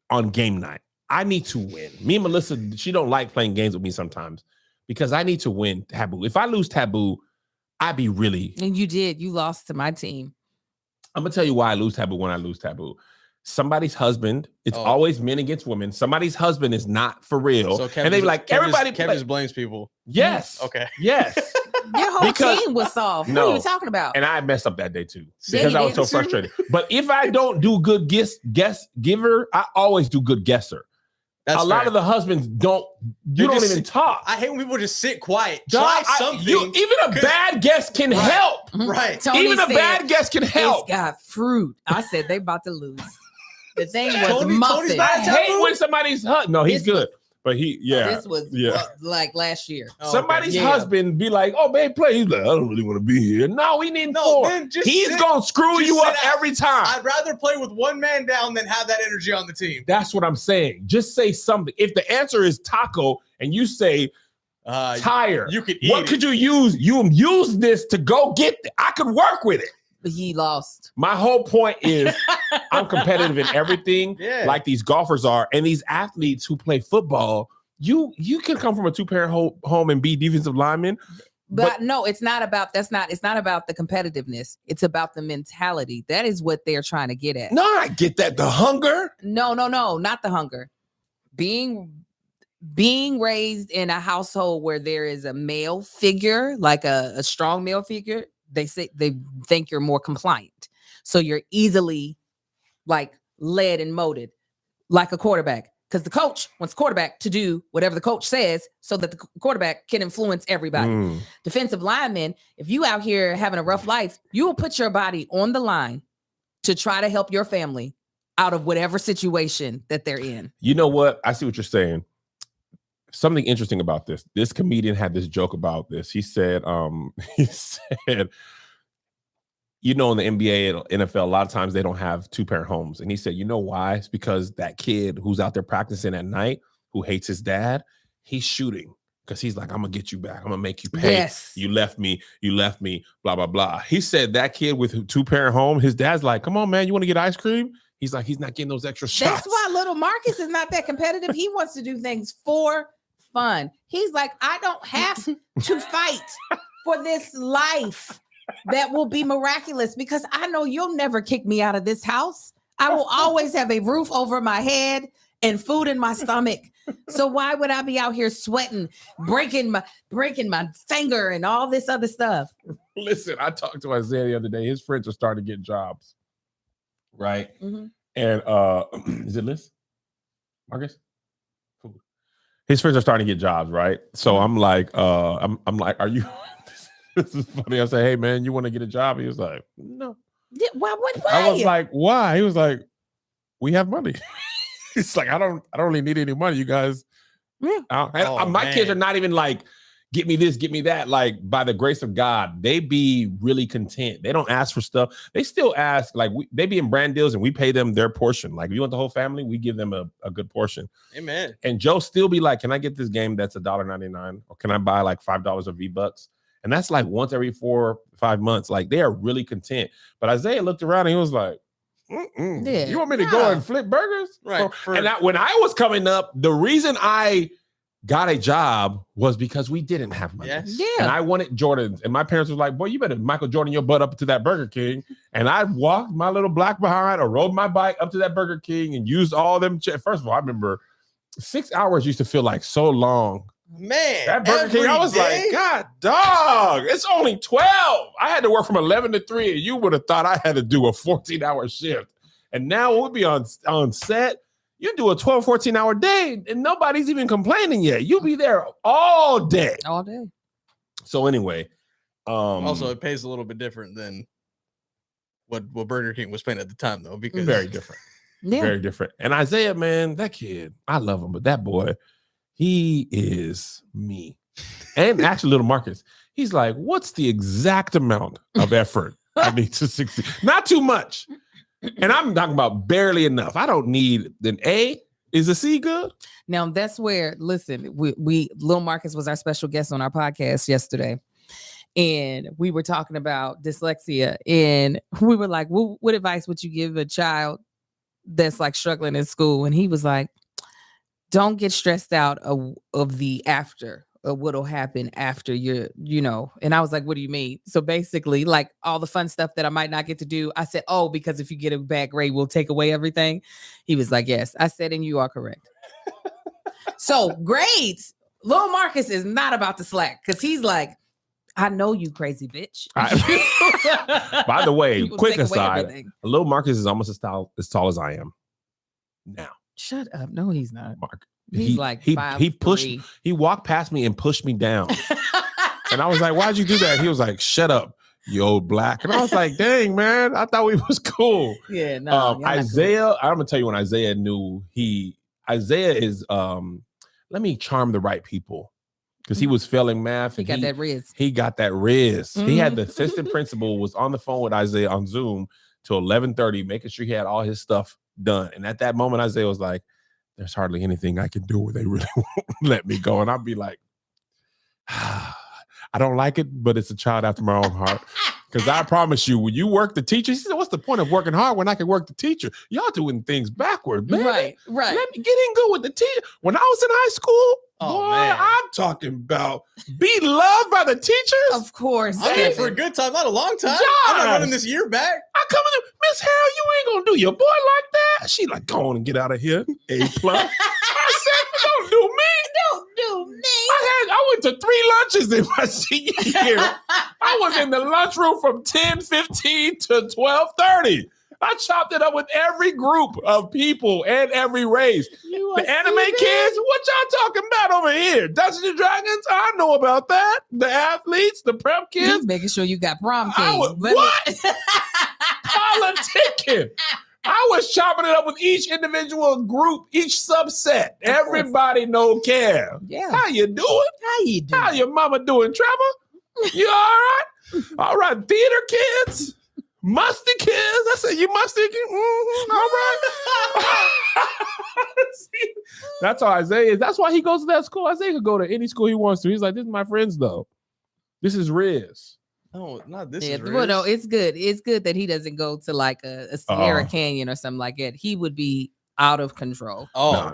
on game night. I need to win. Me and Melissa, she don't like playing games with me sometimes because I need to win Taboo. If I lose Taboo, I'd be really. And you did. You lost to my team. I'm gonna tell you why I lose Taboo when I lose Taboo. Somebody's husband. It's always men against women. Somebody's husband is not for real, so and they be like, everybody. Kevin just blames people. Yes. Okay. Yes. Your whole team was soft. What are you talking about? And I messed up that day too Yeah, because I was so frustrated. But if I don't do good guess giver, I always do good guesser. That's a lot of the husbands don't. You don't even talk. I hate when people just sit quiet. Try something. Even a bad guess can help. Right. Tony even a said, bad guess can help. It's got fruit. I said they about to lose. The thing was Tony's muffin. I hate when somebody's no, he's good. But this was like last year. Somebody's husband be like, "Oh, babe, play." He's like, "I don't really want to be here." No, we need 4. He's gonna screw you up every time. I'd rather play with one man down than have that energy on the team. That's what I'm saying. Just say something. If the answer is taco and you say tire, you could eat what could you use? You use this to go get it. I could work with it. But he lost. My whole point is I'm competitive in everything, like these golfers are, and these athletes who play football. You can come from a 2-parent home and be defensive lineman. But no, it's not about it's not about the competitiveness. It's about the mentality. That is what they're trying to get at. No, I get that. The hunger. No, not the hunger. Being raised in a household where there is a male figure, like a strong male figure, they think you're more compliant. So you're easily like led and molded like a quarterback, because the coach wants the quarterback to do whatever the coach says so that the quarterback can influence everybody. Defensive linemen, if you out here having a rough life, you will put your body on the line to try to help your family out of whatever situation that they're in. You know what? I see what you're saying. Something interesting about this. This comedian had this joke about this. He said, you know, in the NBA and NFL, a lot of times they don't have 2-parent homes. And he said, you know why? It's because that kid who's out there practicing at night, who hates his dad, he's shooting because he's like, I'm going to get you back. I'm going to make you pay. Yes. You left me, blah, blah, blah. He said that kid with a 2-parent home, his dad's like, come on, man, you want to get ice cream? He's like, he's not getting those extra shots. That's why little Marcus is not that competitive. He wants to do things for fun. He's like, I don't have to fight for this life that will be miraculous because I know you'll never kick me out of this house. I will always have a roof over my head and food in my stomach. So why would I be out here sweating, breaking my finger and all this other stuff? Listen, I talked to Isaiah the other day. His friends are starting to get jobs, right? Mm-hmm. And is it Liz? Marcus? His friends are starting to get jobs, right? So I'm like, I'm like, are you? This is funny. I say, hey man, you want to get a job? He was like, no. Why? I was like, why? He was like, we have money. It's like I don't really need any money, you guys. Yeah. My kids are not even like, get me this, get me that. Like by the grace of God, they be really content. They don't ask for stuff. They still ask, like they be in brand deals and we pay them their portion. Like if you want the whole family, we give them a good portion. Amen. And Joe still be like, can I get this game that's $1.99? Or can I buy like $5 of V-Bucks? And that's like once every 4 or 5 months. Like they are really content. But Isaiah looked around and he was like, yeah, you want me to go and flip burgers? Right. When I was coming up, the reason I got a job was because we didn't have money. Yes. Yeah. And I wanted Jordans. And my parents were like, boy, you better Michael Jordan your butt up to that Burger King. And I walked my little black behind or rode my bike up to that Burger King and used all them. First of all, I remember 6 hours used to feel like so long. Man, that Burger King, I was like, God, dog, it's only 12. I had to work from 11 to 3, and you would have thought I had to do a 14-hour shift. And now we'll be on set. You do a 12, 14-hour day, and nobody's even complaining yet. You'll be there all day. All day. So anyway, Also, it pays a little bit different than what Burger King was paying at the time, though, because very different. Yeah. Very different. And Isaiah, man, that kid, I love him, but that boy, he is me. And actually, little Marcus, he's like, what's the exact amount of effort I need to succeed? Not too much. And I'm talking about barely enough. I don't need an A. Is a C good? Now that's where, listen, we Lil Marcus was our special guest on our podcast yesterday. And we were talking about dyslexia. And we were like, what advice would you give a child that's like struggling in school? And he was like, don't get stressed out of the after, or what'll happen after you're, and I was like, what do you mean? So basically, like all the fun stuff that I might not get to do, I said, oh, because if you get a bad grade, we'll take away everything. He was like, yes. I said, and you are correct. So grades, Lil Marcus is not about to slack, because he's like, I know you crazy bitch. By the way, You will quick take away aside, everything. Lil Marcus is almost as tall as I am now. Shut up. No, he's not. Mark. He's like he 5'3". he walked past me and pushed me down. And I was like, why'd you do that? He was like, shut up, you old black. And I was like, dang, man, I thought we was cool. Yeah, no. Isaiah, I'm gonna tell you when Isaiah knew Isaiah is let me charm the right people. Because he was failing math. He got that riz. He got that riz. He had the assistant principal was on the phone with Isaiah on Zoom till 11:30, making sure he had all his stuff done. And at that moment, Isaiah was like, there's hardly anything I can do where they really won't let me go. And I'd be like, I don't like it, but it's a child after my own heart. Because I promise you, when you work the teacher, he said, what's the point of working hard when I can work the teacher? Y'all doing things backwards, man. Right. Let me get in good with the teacher. When I was in high school, man. I'm talking about be loved by the teachers. Of course. I'm here Kevin. for a good time, not a long time. Josh. I'm not running this year back. I come in, Miss Harrell, you ain't gonna do your boy like that. She like, go on and get out of here. A+. I said, don't do me. Don't do me. I went to 3 lunches in my senior year. I was in the lunchroom from 10:15 to 12:30. I chopped it up with every group of people and every race. The anime kids, what y'all talking about over here? Dungeons and Dragons, I know about that. The athletes, the prep He's kids. making sure you got prom I king. was, what? Politicking. I was chopping it up with each individual group, each subset. Everybody no care. Yeah. How you doing? How you doing? How your mama doing, Trevor? You all right? All right, theater kids, musty kids. I said, you musty kids? All right. See, that's how Isaiah is. That's why he goes to that school. Isaiah could go to any school he wants to. He's like, this is my friends, though. This is Riz. No, not this. Yeah, Is well, no, Riz. it's good. It's good that he doesn't go to like a Sierra Canyon or something like that. He would be out of control. Nah.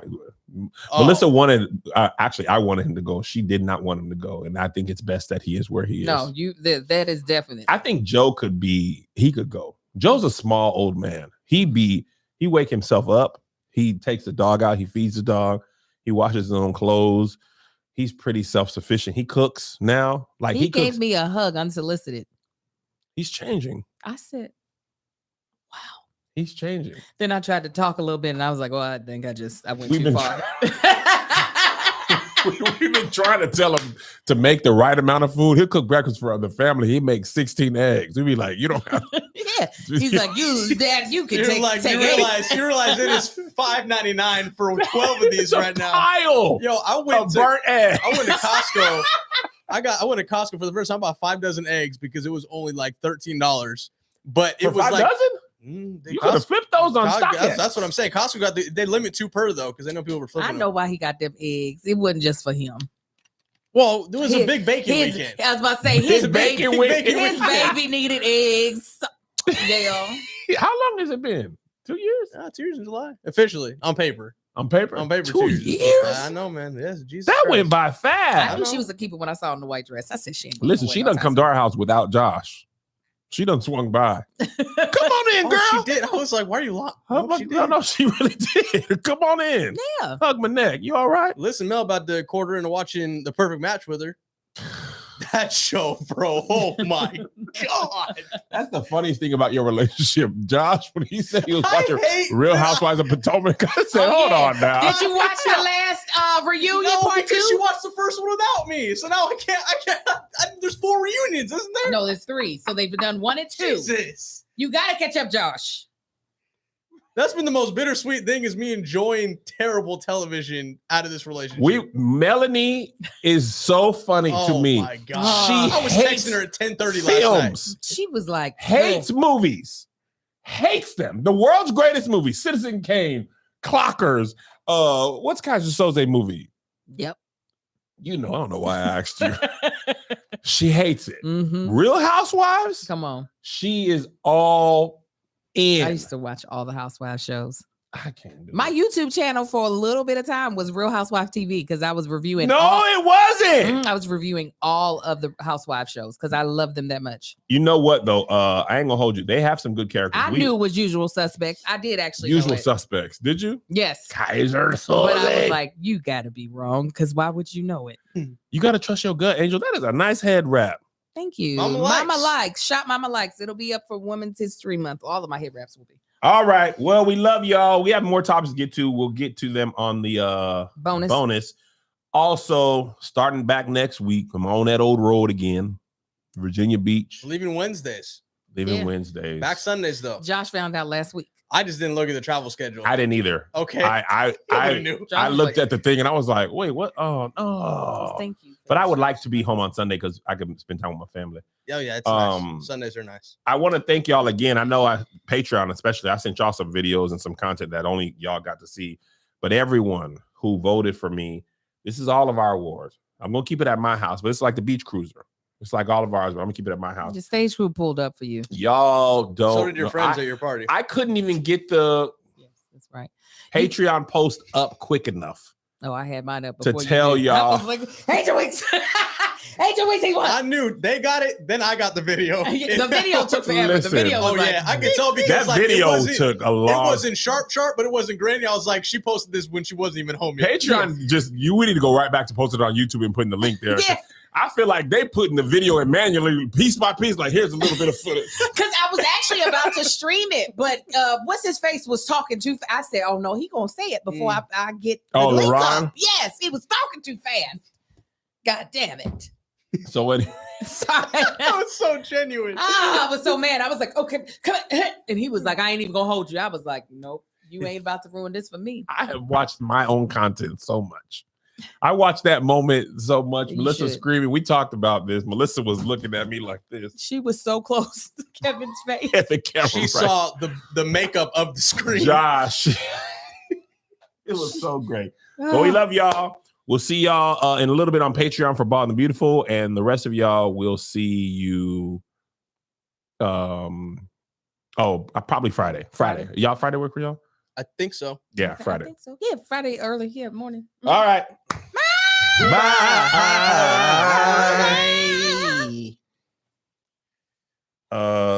Melissa wanted, actually, I wanted him to go. She did not want him to go. And I think it's best that he is where he is. No, that is definite. I think Joe he could go. Joe's a small old man. He wake himself up. He takes the dog out. He feeds the dog. He washes his own clothes. He's pretty self-sufficient. He cooks now. Like he cooks. gave me a hug unsolicited. He's changing. I said, wow. He's changing. Then I tried to talk a little bit and I was like, well, I think I went We've too been far. We've been trying to tell him to make the right amount of food. He'll cook breakfast for the family. He makes 16 eggs. We'd be like, you don't have Yeah. He's like, Dad, you can You're take, like, take you realize it is $5.99 for 12 of these right now. Pile Yo, I went to burnt egg. I went to Costco. I went to Costco for the first time. I bought 5 dozen eggs because it was only like $13. But it For was 5 like dozen? You could have flipped those on StockX. That's what I'm saying. Costco they limit 2 per though, because they know people were flipping. I know why he got them eggs. It wasn't just for him. Well, there was a big bacon weekend. I was about to say his bacon baby, weekend. his baby needed eggs. Yeah. How long has it been? 2 years? 2 years in July. Officially. On paper. On paper? 2 years? I know, man. Yes, Jesus. That Christ. went by I fast. knew she was a keeper when I saw her in the white dress. I said, she ain't Listen, she done come to our house without Josh. She done swung by. Come on in, girl. She did. I was like, why are you locked? No, she really did. Come on in. Yeah. Hug my neck. You all right? Listen, Mel, about the quarter into watching The Perfect Match with her. That show, bro. Oh my God. That's the funniest thing about your relationship. Josh, when he said he was I watching hate Real that. Housewives of Potomac, I said, Oh, hold yeah. on now. Did you watch the last reunion No, part because 2? she watched the first one without me. So now I can't. There's 4 reunions, isn't there? No, there's 3. So they've done 1 and 2. Jesus. You got to catch up, Josh. That's been the most bittersweet thing is me enjoying terrible television out of this relationship. Melanie is so funny to me. Oh my God. She I was hates texting her at 10:30 last films. night. She was like, Hates movies. Hates them. The world's greatest movie, Citizen Kane, Clockers. What's Kaiser Soze movie? Yep. You know, I don't know why I asked you. She hates it. Mm-hmm. Real Housewives? Come on. She is all in. I used to watch all the Housewives shows. I can't do My it. YouTube channel for a little bit of time was Real Housewives TV because I was reviewing. No, it wasn't. I was reviewing all of the Housewives shows because I love them that much. You know what though? I ain't gonna hold you. They have some good characters. I knew it was Usual Suspects. I did actually. Usual know it. Suspects. Did you? Yes. Kaiser But I was Soze. like, you gotta be wrong because why would you know it? You gotta trust your gut, Angel. That is a nice head wrap. Thank you. Mama Mama Likes. likes. Shop Mama Likes. It'll be up for Women's History Month. All of my head wraps will be. All right. Well, we love y'all. We have more topics to get to. We'll get to them on the bonus. Also, starting back next week, I'm on that old road again. Virginia Beach. Leaving Wednesdays. Leaving Yeah. Wednesdays. Back Sundays though. Josh found out last week. I just didn't look at the travel schedule. I didn't either. Okay. I Nobody knew. Josh I was looked like, at the thing and I was like, wait, what? Oh no. Thank you. But I would like to be home on Sunday because I could spend time with my family. Oh yeah, it's Um, nice. Sundays are nice. I want to thank y'all again. I know Patreon, especially, I sent y'all some videos and some content that only y'all got to see. But everyone who voted for me, this is all of our awards. I'm gonna keep it at my house, but it's like the beach cruiser. It's like all of ours, but I'm gonna keep it at my house. The stage crew pulled up for you. Y'all don't. So did your know. friends at your party. I couldn't even get the Yes, that's right. Patreon post up quick enough. Oh, I had mine up To before you tell did. y'all. I was like, Angel Weeks. Angel Weeks, he won. I knew they got it. Then I got the video. The video took forever. Listen. The video was Oh like, yeah, I could tell because That like, it video wasn't- took a It long. wasn't sharp, but it wasn't grainy. I was like, she posted this when she wasn't even home yet. Patreon we need to go right back to posting it on YouTube and putting the link there. Yes. I feel like they putting the video in manually, piece by piece. Like, here's a little bit of footage. Because I was actually about to stream it, but what's his face was talking too. I said, "Oh no, he gonna say it before I get the Oh, link LaRon? up." Yes, he was talking too fast. God damn it! So what? Sorry. That was so genuine. I was so mad. I was like, "Okay, come on," and he was like, "I ain't even gonna hold you." I was like, "Nope, you ain't about to ruin this for me." I have watched my own content so much. I watched that moment so much. You Melissa should. screaming. We talked about this. Melissa was looking at me like this She was so close to Kevin's face. at the camera. She right? saw the makeup of the screen. Josh. It was so great. But we love y'all. We'll see y'all in a little bit on Patreon for Bald and Beautiful, and the rest of y'all we'll see you. Probably Friday. Friday. Y'all Friday work for y'all? I think so. Yeah, I Friday. think so. Yeah, Friday early. Yeah, morning. All right. Bye. Bye.